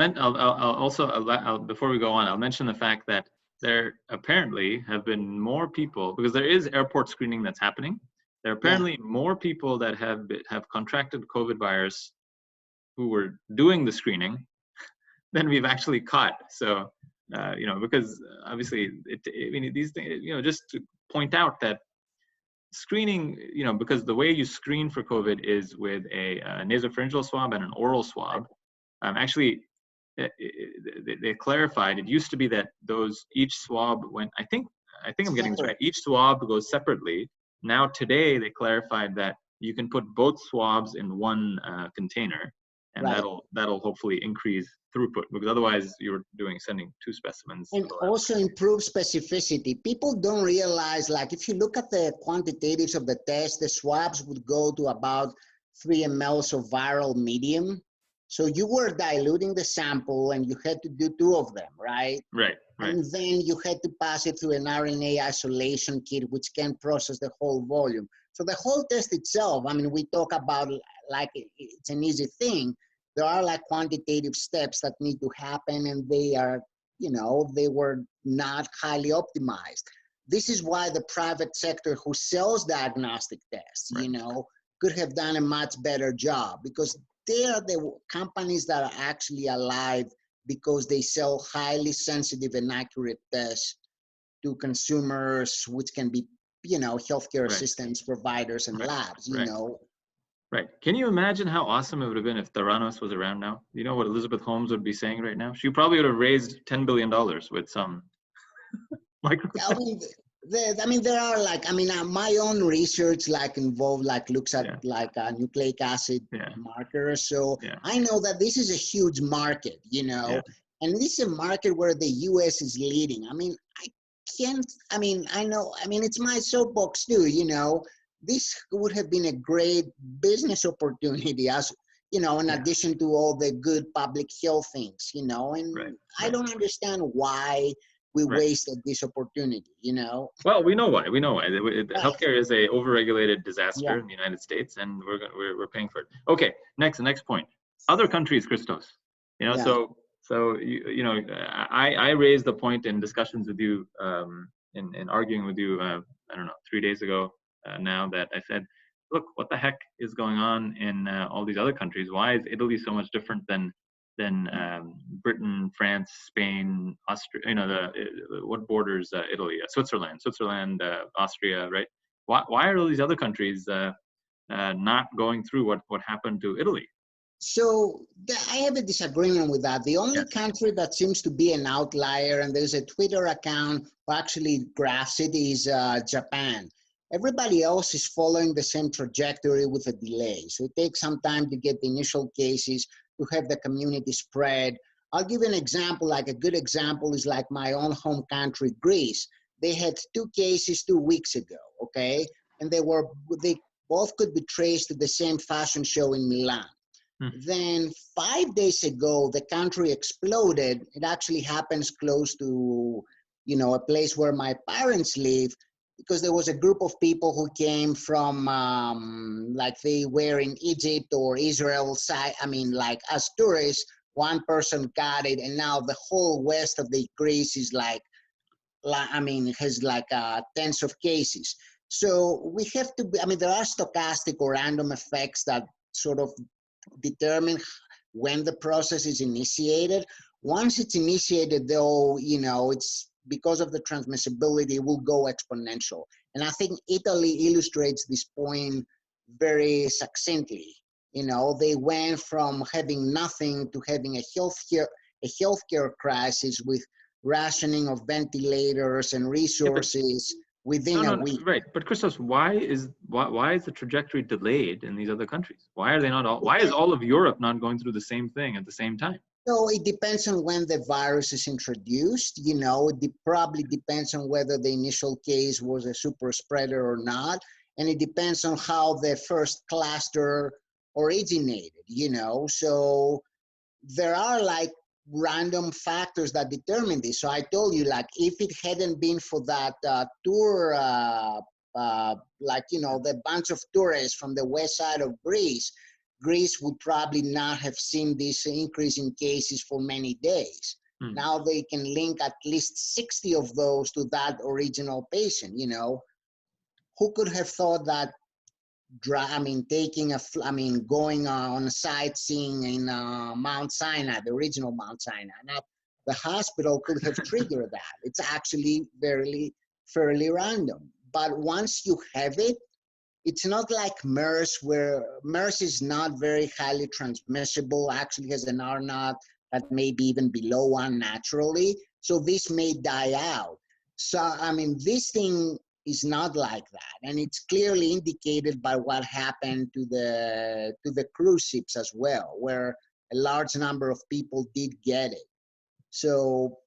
also, before we go on, I'll mention the fact that there apparently have been more people, because there is airport screening that's happening. There are apparently more people that have contracted COVID virus who were doing the screening than we've actually caught. So, because obviously, these things, just to point out that screening, because the way you screen for COVID is with a nasopharyngeal swab and an oral swab. Actually, they clarified. It used to be that each swab went. I think I'm getting this right. Each swab goes separately. Now today they clarified that you can put both swabs in one container, and that'll hopefully increase throughput, because otherwise you're sending two specimens. And also improve specificity. People don't realize, like, if you look at the quantitatives of the test, the swabs would go to about 3 mLs of viral medium. So you were diluting the sample and you had to do 2 of them, right? Right. And then you had to pass it through an RNA isolation kit, which can process the whole volume. So the whole test itself, I mean, we talk about like it's an easy thing. There are like quantitative steps that need to happen, and they are, you know, they were not highly optimized. This is why the private sector who sells diagnostic tests, you know, could have done a much better job, because they are the companies that are actually alive because they sell highly sensitive and accurate tests to consumers, which can be, you know, healthcare systems providers and labs, you know. Right. Can you imagine how awesome it would have been if Theranos was around now? You know what Elizabeth Holmes would be saying right now? She probably would have raised $10 billion with some microscope. I mean, there are like, I mean, my own research like involved, like looks at like nucleic acid markers. So I know that this is a huge market, you know, and this is a market where the US is leading. I mean, I know, I mean, it's my soapbox too, you know. This would have been a great business opportunity, as, you know, in addition to all the good public health things, you know, and I don't understand why we wasted this opportunity, you know. Well, we know why. We know why. Healthcare is a overregulated disaster in the United States, and we're paying for it. Okay, next point. Other countries, Christos. You know, so you know, I raised the point in discussions with you, in arguing with you, I don't know, 3 days ago now, that I said, look, what the heck is going on in all these other countries? Why is Italy so much different than Britain, France, Spain, Austria? You know, what borders Italy? Switzerland, Austria, right? Why are all these other countries not going through what happened to Italy? So I have a disagreement with that. The only country that seems to be an outlier, and there's a Twitter account who actually graphs it, is Japan. Everybody else is following the same trajectory with a delay. So it takes some time to get the initial cases, to have the community spread. I'll give an example. Like a good example is like my own home country, Greece. They had 2 cases 2 weeks ago, okay? And they both could be traced to the same fashion show in Milan. Then 5 days ago, the country exploded. It actually happens close to, you know, a place where my parents live, because there was a group of people who came from, like they were in Egypt or Israel, I mean, like as tourists. One person got it, and now the whole west of the Greece is like I mean, has like tens of cases. So we have to be, I mean, there are stochastic or random effects that sort of determine when the process is initiated. Once it's initiated, though, you know, it's because of the transmissibility, it will go exponential. And I think Italy illustrates this point very succinctly. You know, they went from having nothing to having a healthcare crisis with rationing of ventilators and resources within a week. Right, but Christos, why is the trajectory delayed in these other countries? Why are they not all? Why is all of Europe not going through the same thing at the same time? So it depends on when the virus is introduced. You know, it probably depends on whether the initial case was a super spreader or not, and it depends on how the first cluster originated. You know, so there are like random factors that determine this. So I told you, like, if it hadn't been for that tour, like, you know, the bunch of tourists from the west side of Greece would probably not have seen this increase in cases for many days. Now they can link at least 60 of those to that original patient. You know, who could have thought that going on sightseeing in Mount Sinai, the original Mount Sinai, not the hospital, could have triggered that. It's actually fairly random. But once you have it, it's not like MERS, where MERS is not very highly transmissible, actually has an R naught that may be even below 1 naturally. So this may die out. So, I mean, this thing is not like that, and it's clearly indicated by what happened to the cruise ships as well, where a large number of people did get it. So,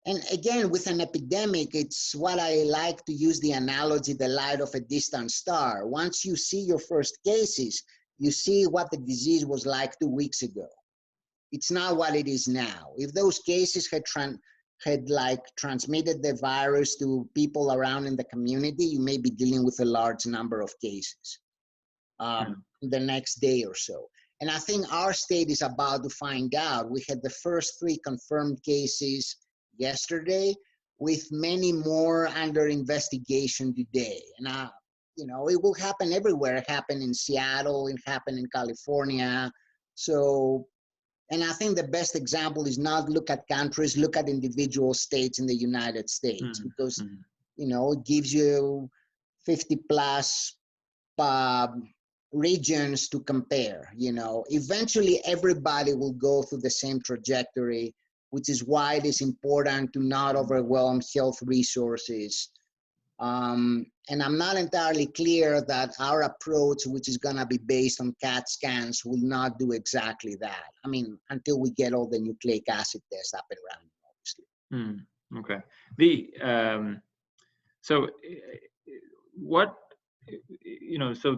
and again, with an epidemic, it's what I like to use the analogy, the light of a distant star. Once you see your first cases, you see what the disease was like 2 weeks ago. It's not what it is now. If those cases had like transmitted the virus to people around in the community, you may be dealing with a large number of cases the next day or so. And I think our state is about to find out. We had the first 3 confirmed cases yesterday, with many more under investigation today. And you know, it will happen everywhere. It happened in Seattle, it happened in California. So, and I think the best example is not look at countries, look at individual states in the United States, because, you know, it gives you 50 plus regions to compare. You know, eventually everybody will go through the same trajectory, which is why it is important to not overwhelm health resources. And I'm not entirely clear that our approach, which is going to be based on CAT scans, will not do exactly that. I mean, until we get all the nucleic acid tests up and running, obviously. Okay. The so what, you know, so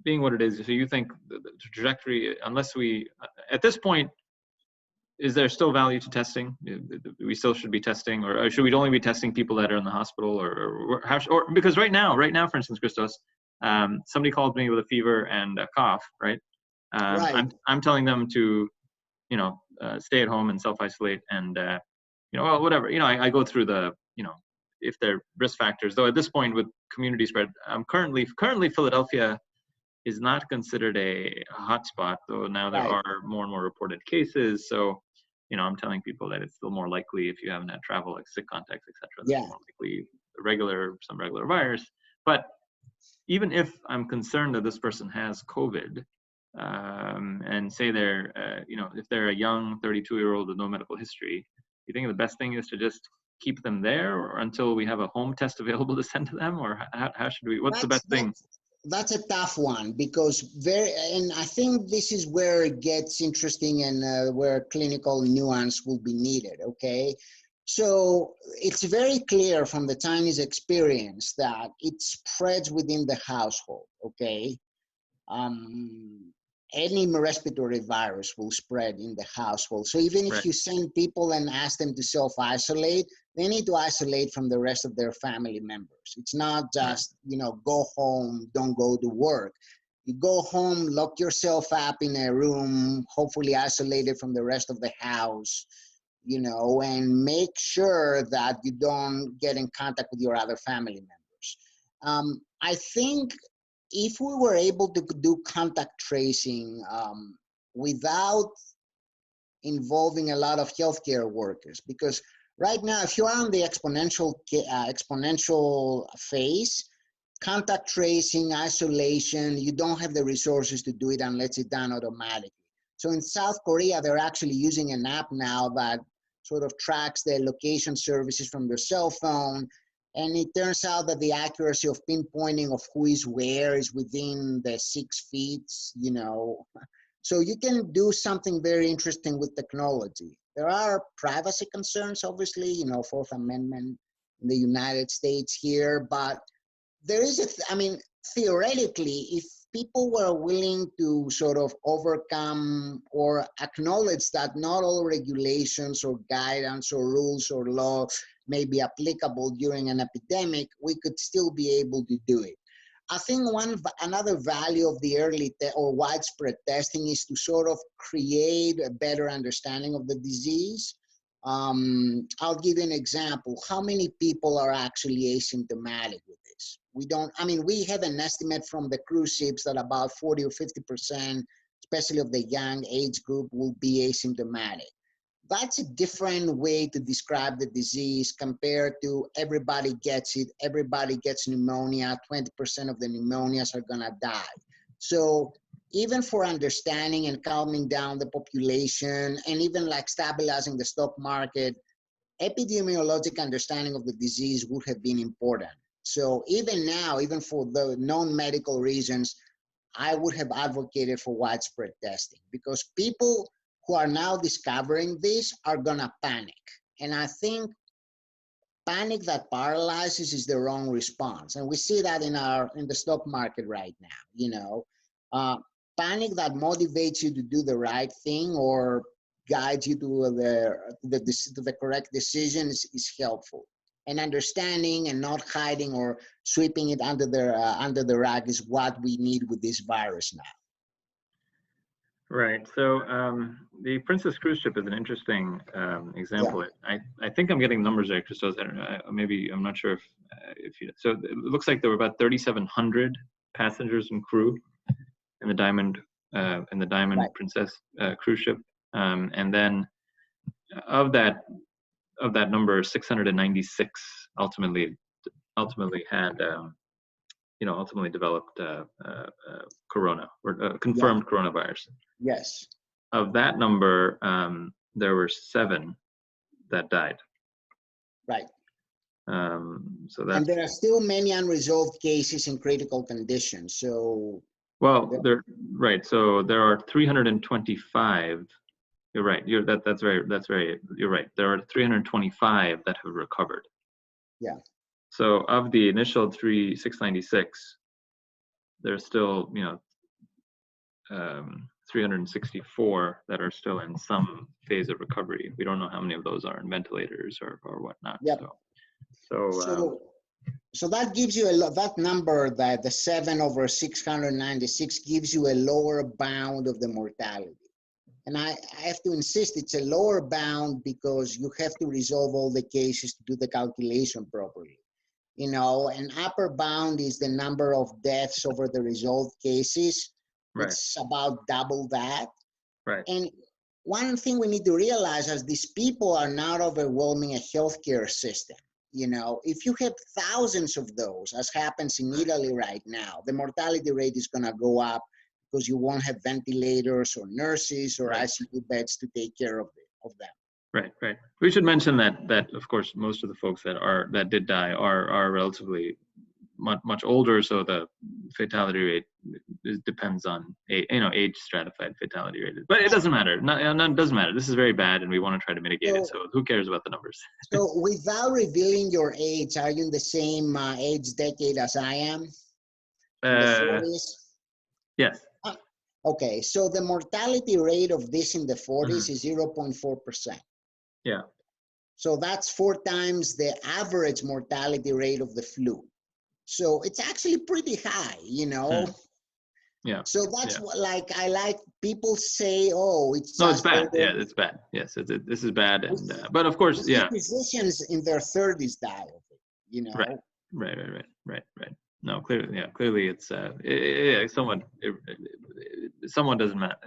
being what it is, so you think the trajectory, unless we at this point, is there still value to testing? We still should be testing, or should we only be testing people that are in the hospital, or because right now, for instance, Christos, somebody called me with a fever and a cough, right? Right. I'm telling them to, you know, stay at home and self-isolate, and you know, well, whatever, you know, I go through the, you know, if they're risk factors. Though at this point with community spread, currently Philadelphia is not considered a hotspot, though now there are more and more reported cases. So, you know, I'm telling people that it's still more likely if you haven't had travel, like sick contacts, etc. Yeah. More likely some regular virus. But even if I'm concerned that this person has COVID, and say they're, you know, if they're a young 32-year-old with no medical history, you think the best thing is to just keep them there, or until we have a home test available to send to them, or how should we? What's the best thing? That's a tough one, because and I think this is where it gets interesting, and where clinical nuance will be needed. Okay, so it's very clear from the Chinese experience that it spreads within the household. Okay, any respiratory virus will spread in the household. So even if you send people and ask them to self-isolate, they need to isolate from the rest of their family members. It's not just, you know, go home, don't go to work. You go home, lock yourself up in a room, hopefully isolated from the rest of the house, you know, and make sure that you don't get in contact with your other family members. I think if we were able to do contact tracing without involving a lot of healthcare workers, because right now, if you are on the exponential phase, contact tracing, isolation, you don't have the resources to do it unless it's done automatically. So in South Korea, they're actually using an app now that sort of tracks the location services from your cell phone. And it turns out that the accuracy of pinpointing of who is where is within the 6 feet, you know. So you can do something very interesting with technology. There are privacy concerns, obviously, you know, Fourth Amendment in the United States here, but there is I mean, theoretically, if people were willing to sort of overcome or acknowledge that not all regulations or guidance or rules or law may be applicable during an epidemic, we could still be able to do it. I think another value of the early or widespread testing is to sort of create a better understanding of the disease. I'll give you an example. How many people are actually asymptomatic with this? We don't, I mean, we have an estimate from the cruise ships that about 40 or 50%, especially of the young age group, will be asymptomatic. That's a different way to describe the disease compared to everybody gets it, everybody gets pneumonia, 20% of the pneumonias are gonna die. So even for understanding and calming down the population and even like stabilizing the stock market, epidemiologic understanding of the disease would have been important. So even now, even for the non-medical reasons, I would have advocated for widespread testing, because people who are now discovering this are gonna panic. And I think panic that paralyzes is the wrong response. And we see that in the stock market right now, you know. Panic that motivates you to do the right thing or guides you to the correct decision is helpful. And understanding and not hiding or sweeping it under the rug is what we need with this virus now. Right. So the Princess cruise ship is an interesting example. Yeah. I think I'm getting numbers there, Christos. Maybe I'm not sure if you. So it looks like there were about 3,700 passengers and crew in the Diamond right. Princess cruise ship, and then of that number, 696 ultimately had. Ultimately developed corona or confirmed coronavirus. Yes. Of that number, there were 7 that died. Right. So that's. And there are still many unresolved cases in critical condition. So. Well, right. So there are 325. You're right. That's very. You're right. There are 325 that have recovered. Yeah. So of the initial 696, there's still 364 that are still in some phase of recovery. We don't know how many of those are in ventilators or whatnot. Yep. So that gives you that number, that the 7 over 696 gives you a lower bound of the mortality. And I have to insist, it's a lower bound because you have to resolve all the cases to do the calculation properly. You know, an upper bound is the number of deaths over the resolved cases. Right. It's about double that. Right. And one thing we need to realize is these people are not overwhelming a healthcare system. You know, if you have thousands of those, as happens in Italy right now, the mortality rate is going to go up because you won't have ventilators or nurses or ICU beds to take care of them. Right. We should mention that of course most of the folks that did die are relatively much older, so the fatality rate depends on age stratified fatality rate. But it doesn't matter. None doesn't matter. This is very bad, and we want to try to mitigate it. So who cares about the numbers? So without revealing your age, are you in the same age decade as I am? In the 40s? Yes. Okay, so the mortality rate of this in the 40s is 0.4%. Yeah. So that's 4 times the average mortality rate of the flu. So it's actually pretty high, you know. Yeah. So that's what, I like people say, oh, it's no, it's bad. Yeah, it's bad. Yes, this is bad, and but of course, yeah. Physicians in their 30s die of it, you know. Right. No, clearly it's someone doesn't matter.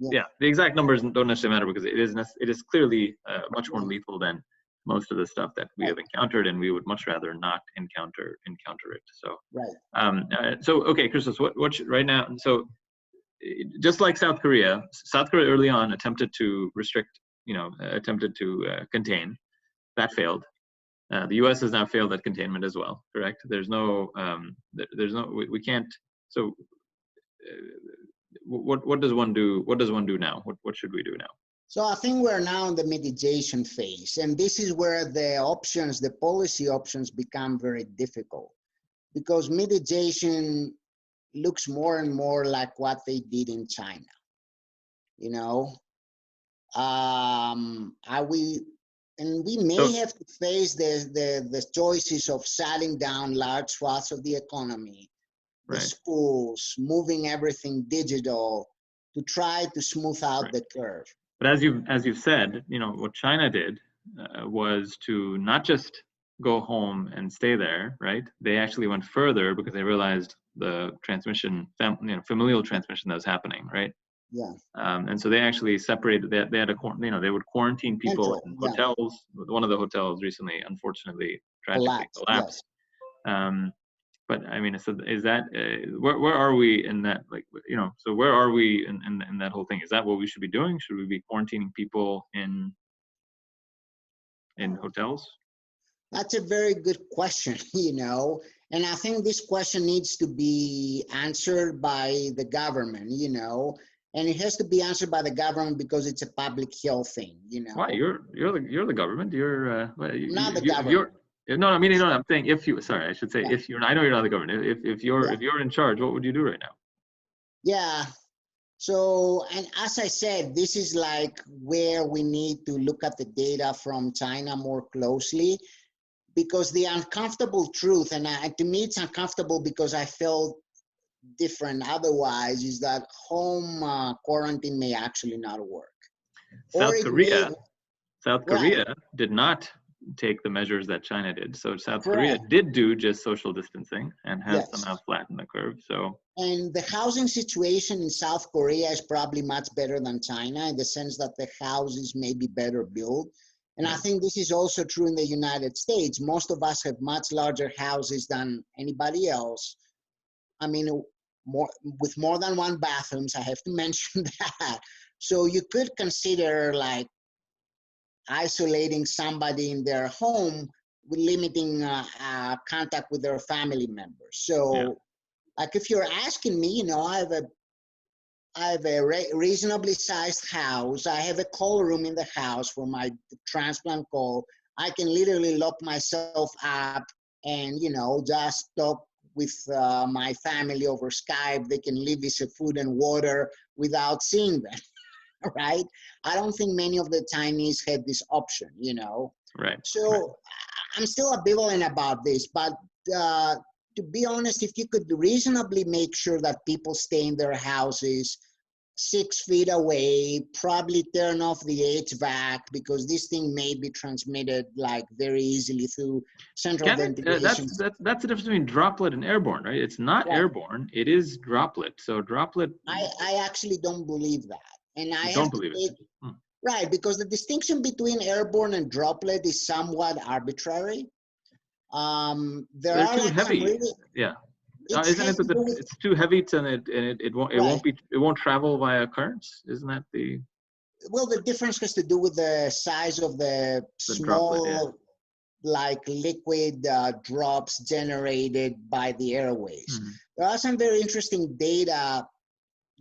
Yeah, the exact numbers don't necessarily matter because it is clearly much more lethal than most of the stuff that we have encountered, and we would much rather not encounter it. So so okay, Christos, what should, right now? So just like South Korea early on attempted to restrict, attempted to contain. That failed. The U.S. has now failed at containment as well. Correct? We can't. So, what does one do? What does one do now? What should we do now? So I think we're now in the mitigation phase, and this is where the policy options become very difficult, because mitigation looks more and more like what they did in China. You know, and we may have to face the choices of shutting down large swaths of the economy, the schools, moving everything digital to try to smooth out the curve. But as you've said, what China did was to not just go home and stay there, right? They actually went further because they realized the transmission, familial transmission that was happening, right? Yeah. And so they actually separated. They had they would quarantine people in hotels. One of the hotels recently, unfortunately, tragically collapsed. Yes. But I mean, so is that where are we in that? So where are we in that whole thing? Is that what we should be doing? Should we be quarantining people in hotels? That's a very good question, and I think this question needs to be answered by the government, and it has to be answered by the government because it's a public health thing, Why? You're the government. You're not the government. No, I mean, no, I'm saying if you, sorry, I should say Yeah. if you're, I know you're not the government. If you're in charge, what would you do right now? Yeah. So, and as I said, this is like where we need to look at the data from China more closely, because the uncomfortable truth, and to me it's uncomfortable because I felt different otherwise, is that home quarantine may actually not work. Or South it may, Korea, South right, Korea did not take the measures that China did. So South Korea correct, did do just social distancing and has yes. somehow flattened the curve. So And the housing situation in South Korea is probably much better than China, in the sense that the houses may be better built. And I yeah, think this is also true in the United States. Most of us have much larger houses than anybody else. I mean, more, with more than one bathrooms, I have to mention that. So you could consider like isolating somebody in their home with limiting contact with their family members. yeah, So like if you're asking me, you know, I have a reasonably sized house. I have a call room in the house for my transplant call. I can literally lock myself up and, you know, just talk with my family over Skype. They can leave us food and water without seeing them, right? I don't think many of the Chinese had this option, you know. right, right. So I'm still ambivalent about this, but to be honest, if you could reasonably make sure that people stay in their houses 6 feet away, probably turn off the HVAC, because this thing may be transmitted like very easily through central Can it? ventilation. That's the difference between droplet and airborne, right? It's not Right. airborne; it is droplet. So droplet, I actually don't believe that. And I you have don't to believe it. take, right, because the distinction between airborne and droplet is somewhat arbitrary. There They're are too like some heavy. really, Yeah, it isn't has it to that do with, it's too heavy to right. it won't travel via currents? Isn't that Well, the difference has to do with the size of the the droplet? Yeah. small, like liquid drops generated by the airways. Hmm. There are some very interesting data,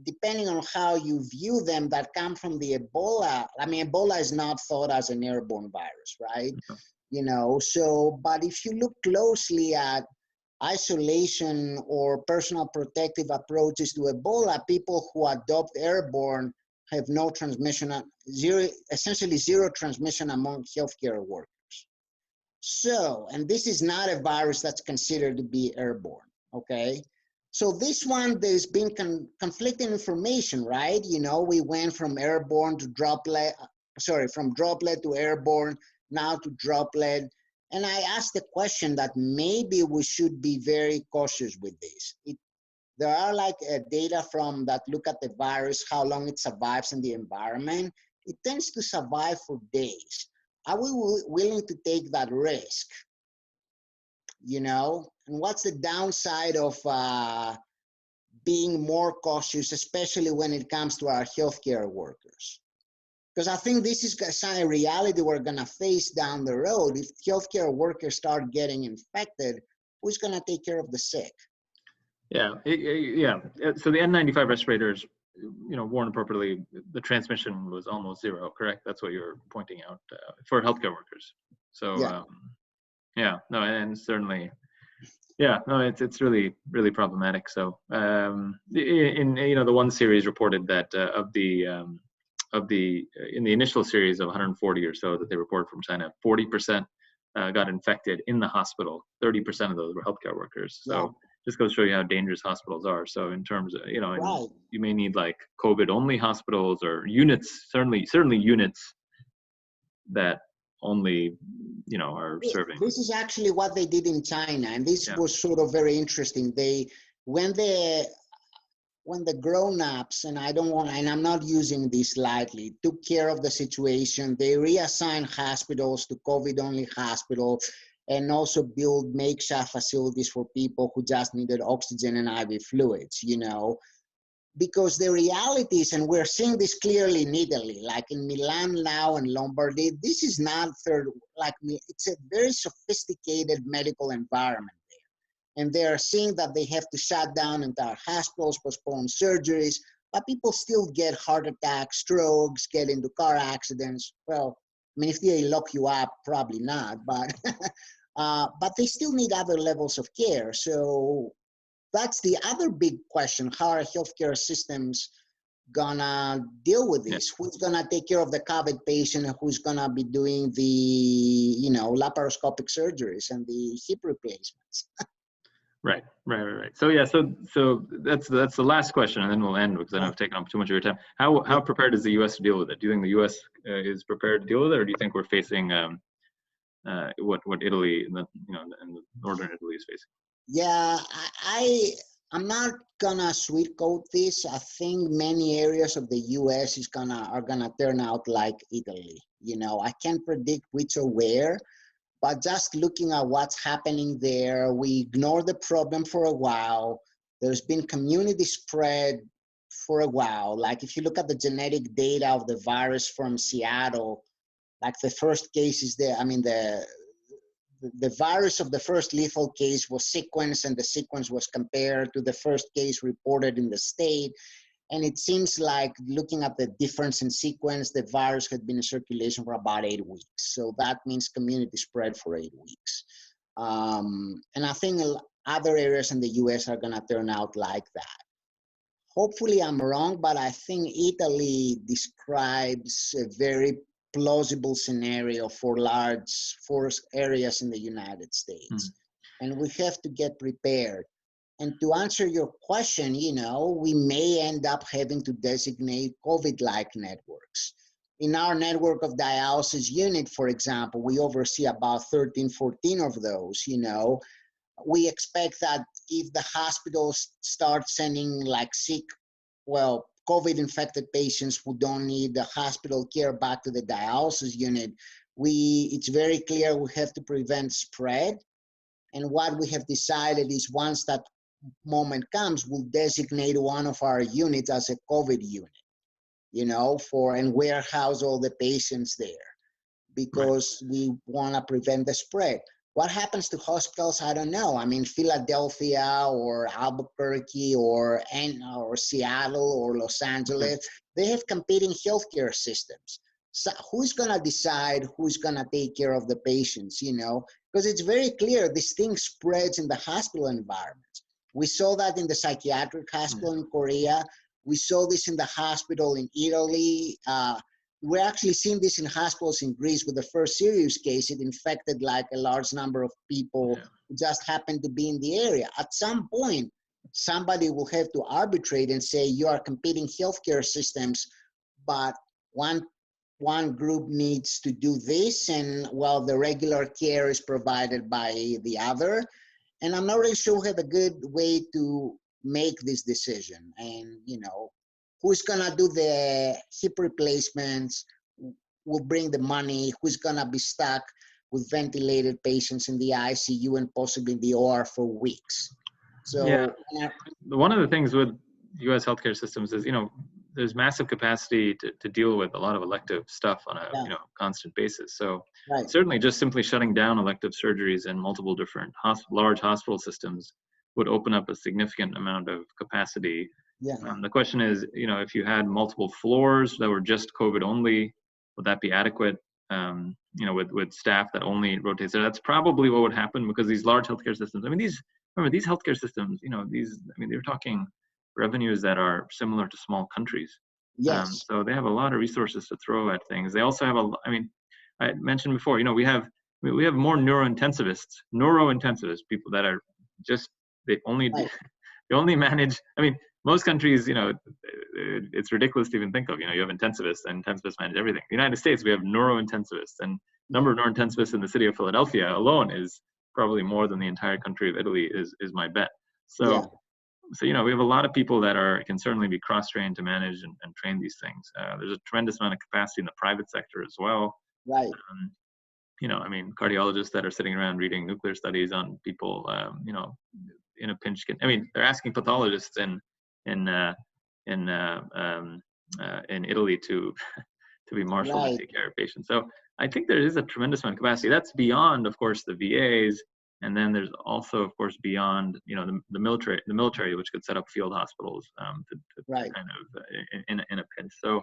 depending on how you view them, that come from the Ebola. I mean, Ebola is not thought as an airborne virus, right? You know, so, but if you look closely at isolation or personal protective approaches to Ebola, people who adopt airborne have no transmission, essentially zero transmission among healthcare workers. So, and this is not a virus that's considered to be airborne, okay? So this one, there's been conflicting information, right? You know, we went from airborne to droplet, from droplet to airborne, now to droplet. And I asked the question that maybe we should be very cautious with this. There are like data from that look at the virus, how long it survives in the environment. It tends to survive for days. Are we willing to take that risk? You know, and what's the downside of being more cautious, especially when it comes to our healthcare workers? Because I think this is a reality we're going to face down the road. If healthcare workers start getting infected, who's going to take care of the sick? Yeah, yeah. So the N95 respirators, you know, worn appropriately, the transmission was almost zero. Correct? That's what you're pointing out for healthcare workers. So Yeah. yeah, no, and certainly, yeah, no, it's really problematic. So in you know, the one series reported that of the in the initial series of 140 or so that they reported from China, 40% got infected in the hospital. 30% of those were healthcare workers. So Yeah. just goes to show you how dangerous hospitals are. So in terms of, you know, Right. you may need like COVID only hospitals or units, certainly units that only, you know, are serving. This is actually what they did in China, and this Yeah. was sort of very interesting. When the grown-ups, and I'm not using this lightly, took care of the situation, they reassigned hospitals to COVID-only hospitals, and also build makeshift facilities for people who just needed oxygen and IV fluids, you know. Because the reality is, and we're seeing this clearly in Italy, like in Milan now and Lombardy, this is not it's a very sophisticated medical environment there. And they're seeing that they have to shut down entire hospitals, postpone surgeries, but people still get heart attacks, strokes, get into car accidents. Well, I mean, if they lock you up, probably not, but but they still need other levels of care. So that's the other big question: how are healthcare systems gonna deal with this? Who's gonna take care of the COVID patient, and who's gonna be doing the, you know, laparoscopic surgeries and the hip replacements? Right. So yeah, so that's the last question, and then we'll end because I know I've taken up too much of your time. How prepared is the U.S. to deal with it? Do you think the U.S. Is prepared to deal with it, or do you think we're facing what Italy, and the northern Italy is facing? Yeah, I'm not gonna sweetcoat this. I think many areas of the U.S. are gonna turn out like Italy. You know, I can't predict which or where, but just looking at what's happening there, we ignored the problem for a while. There's been community spread for a while. Like if you look at the genetic data of the virus from Seattle, like the first cases there, I mean, the virus of the first lethal case was sequenced, and the sequence was compared to the first case reported in the state. And it seems like, looking at the difference in sequence, the virus had been in circulation for about 8 weeks. So that means community spread for 8 weeks. And I think other areas in the US are going to turn out like that. Hopefully I'm wrong, but I think Italy describes a very plausible scenario for large forest areas in the United States. And we have to get prepared. And to answer your question, you know, we may end up having to designate COVID-like networks. In our network of dialysis unit, for example, we oversee about 13, 14 of those, you know. We expect that if the hospitals start sending like sick, well, COVID-infected patients who don't need the hospital care back to the dialysis unit, it's very clear we have to prevent spread. And what we have decided is, once that moment comes, we'll designate one of our units as a COVID unit, you know, and warehouse all the patients there, because we want to prevent the spread. What happens to hospitals? I don't know. I mean, Philadelphia or Albuquerque or Seattle or Los Angeles, they have competing healthcare systems. So who's going to decide who's going to take care of the patients, you know? Because it's very clear this thing spreads in the hospital environments. We saw that in the psychiatric hospital in Korea. We saw this in the hospital in Italy. We're actually seeing this in hospitals in Greece with the first serious case. It infected like a large number of people who just happened to be in the area. At some point, somebody will have to arbitrate and say, you are competing healthcare systems, but one group needs to do this, and while the regular care is provided by the other. And I'm not really sure we have a good way to make this decision. And, you know, who's gonna do the hip replacements, will bring the money, who's gonna be stuck with ventilated patients in the ICU and possibly in the OR for weeks. So one of the things with US healthcare systems is, you know, there's massive capacity to deal with a lot of elective stuff on a constant basis. So certainly just simply shutting down elective surgeries in multiple different large hospital systems would open up a significant amount of capacity. The question is, you know, if you had multiple floors that were just COVID only, would that be adequate? You know, with staff that only rotates there, that's probably what would happen, because these large healthcare systems, I mean, these healthcare systems, you know, they're talking revenues that are similar to small countries. So they have a lot of resources to throw at things. They also have I mean, I mentioned before, you know, we have more neurointensivists, people that are just, they only manage, I mean, most countries, you know, it's ridiculous to even think of, you know, you have intensivists, and intensivists manage everything. In the United States, we have neurointensivists, and the number of neurointensivists in the city of Philadelphia alone is probably more than the entire country of Italy is my bet. So, you know, we have a lot of people that can certainly be cross-trained to manage and train these things. There's a tremendous amount of capacity in the private sector as well. You know, I mean, cardiologists that are sitting around reading nuclear studies on people, you know, in a pinch. I mean, they're asking pathologists in Italy to be marshaled to take care of patients. So I think there is a tremendous amount of capacity. That's beyond, of course, the VAs. And then there's also, of course, beyond, you know, the military, which could set up field hospitals to kind of in a pinch. So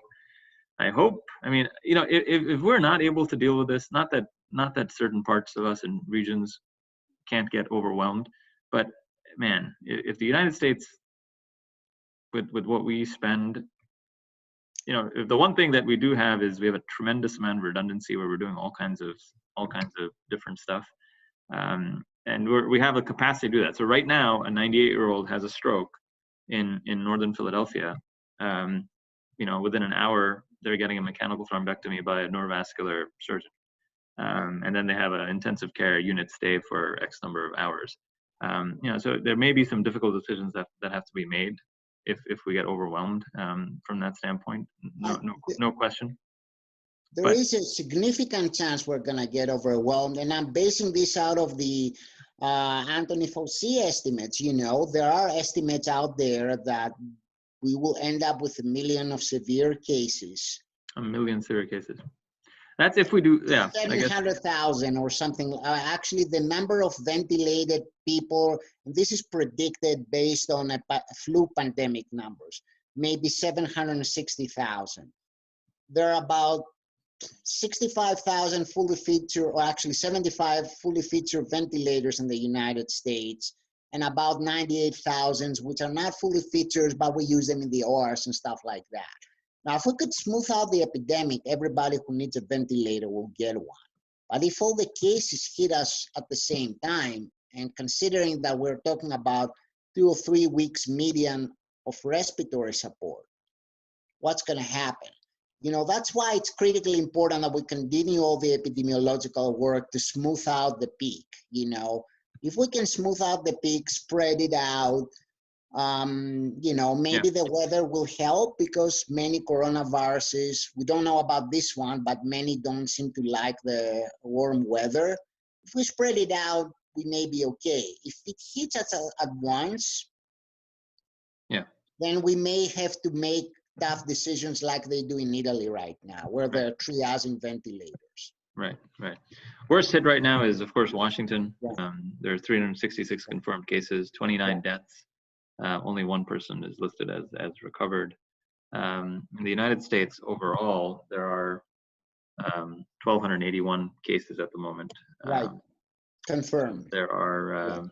I hope, I mean, you know, if we're not able to deal with this, not that certain parts of us and regions can't get overwhelmed. But man, if the United States, with what we spend, the one thing that we do have is we have a tremendous amount of redundancy where we're doing all kinds of different stuff, and we have a capacity to do that. So right now, a 98-year-old has a stroke in northern Philadelphia. Within an hour, they're getting a mechanical thrombectomy by a neurovascular surgeon, and then they have an intensive care unit stay for X number of hours. So there may be some difficult decisions that have to be made if we get overwhelmed from that standpoint. No question. There is a significant chance we're going to get overwhelmed, and I'm basing this out of the Anthony Fauci estimates. There are estimates out there that we will end up with 1 million of severe cases. 1 million severe cases. That's if we do, yeah. 700,000 or something. Actually, the number of ventilated people, and this is predicted based on flu pandemic numbers, maybe 760,000. There are about 65,000 fully featured, or actually 75 fully featured ventilators in the United States, and about 98,000 which are not fully featured, but we use them in the ORs and stuff like that. Now, if we could smooth out the epidemic, everybody who needs a ventilator will get one. But if all the cases hit us at the same time, and considering that we're talking about 2 or 3 weeks median of respiratory support, what's going to happen? That's why it's critically important that we continue all the epidemiological work to smooth out the peak. If we can smooth out the peak, spread it out, maybe the weather will help, because many coronaviruses, we don't know about this one, but many don't seem to like the warm weather. If we spread it out, we may be okay. If it hits us at once, then we may have to make tough decisions like they do in Italy right now, where they're triaging ventilators. Right. Worst hit right now is, of course, Washington. There are 366 confirmed cases, 29 deaths. Only one person is listed as recovered. In the United States overall, there are 1,281 cases at the moment. Right. Confirmed. There are,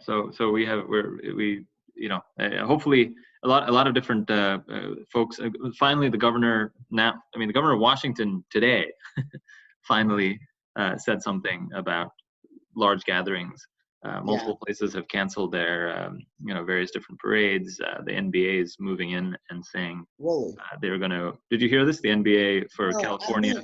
So hopefully a lot of different folks. Finally, the governor of Washington today finally said something about large gatherings. Multiple places have canceled their, various different parades. The NBA is moving in and saying they're going to. Did you hear this? The NBA for California.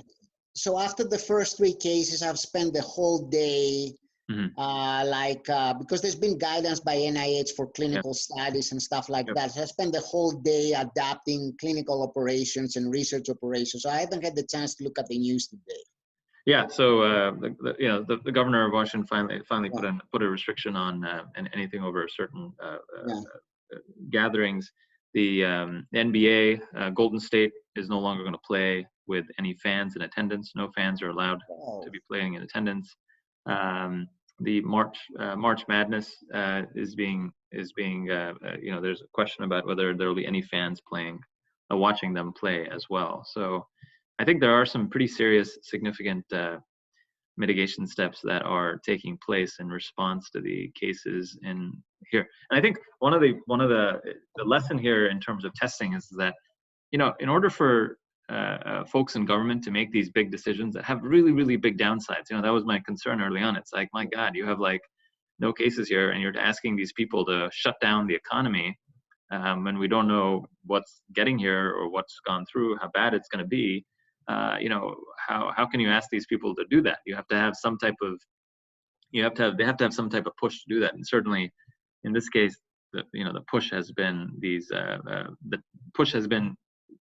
So after the first 3 cases, I've spent the whole day, because there's been guidance by NIH for clinical studies and stuff like that. So I spent the whole day adapting clinical operations and research operations. So I haven't had the chance to look at the news today. Yeah, so the governor of Washington finally put a restriction on anything over a certain gatherings. The NBA, Golden State is no longer going to play with any fans in attendance. No fans are allowed to be playing in attendance. The March Madness is being there's a question about whether there will be any fans watching them play as well. So I think there are some pretty serious, significant mitigation steps that are taking place in response to the cases in here. And I think one of the lesson here in terms of testing is that, in order for folks in government to make these big decisions that have really, really big downsides, that was my concern early on. It's like, my God, you have no cases here, and you're asking these people to shut down the economy when we don't know what's getting here or what's gone through, how bad it's going to be. How can you ask these people to do that? You have to have some type of, they have to have some type of push to do that. And certainly in this case, the push has been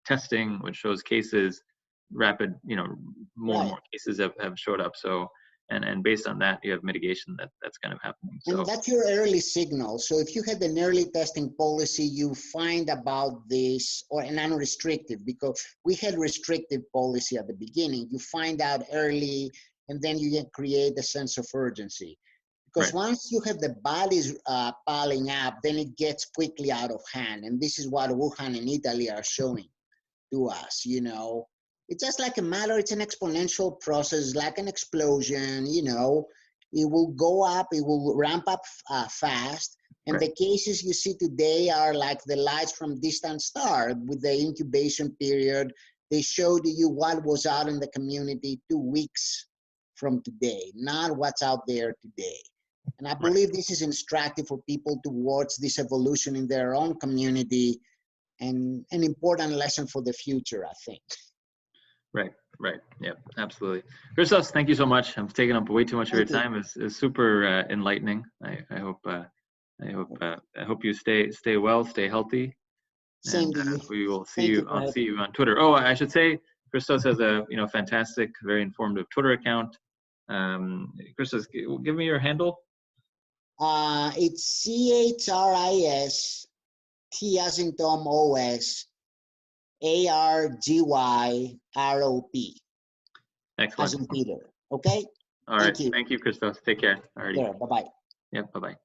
testing, which shows cases, rapid, more and more cases have showed up. So, and based on that, you have mitigation that's kind of happening. So, and that's your early signal. So if you had an early testing policy, you find about this, or an unrestricted, because we had restrictive policy at the beginning. You find out early, and then you create a sense of urgency. Because once you have the bodies piling up, then it gets quickly out of hand. And this is what Wuhan and Italy are showing to us, It's just like it's an exponential process, like an explosion, it will go up, it will ramp up fast. And Right. the cases you see today are like the lights from distant star with the incubation period. They showed you what was out in the community 2 weeks from today, not what's out there today. And I believe this is instructive for people to watch this evolution in their own community, and an important lesson for the future, I think. Right. Yeah, absolutely. Christos, thank you so much. I'm taking up way too much of your time. It's super enlightening. I hope you stay well, stay healthy. Same And to you. we will see Thank you. for I'll having see you on Twitter. Oh, I should say, Christos has a fantastic, very informative Twitter account. Christos, give me your handle. It's CHRIS T as in Tom OS ARGYROP. Excellent. As in Peter. Okay. All right. Thank you. Thank you, Christos. Take care. Alrighty. Bye bye. Yep. Bye bye.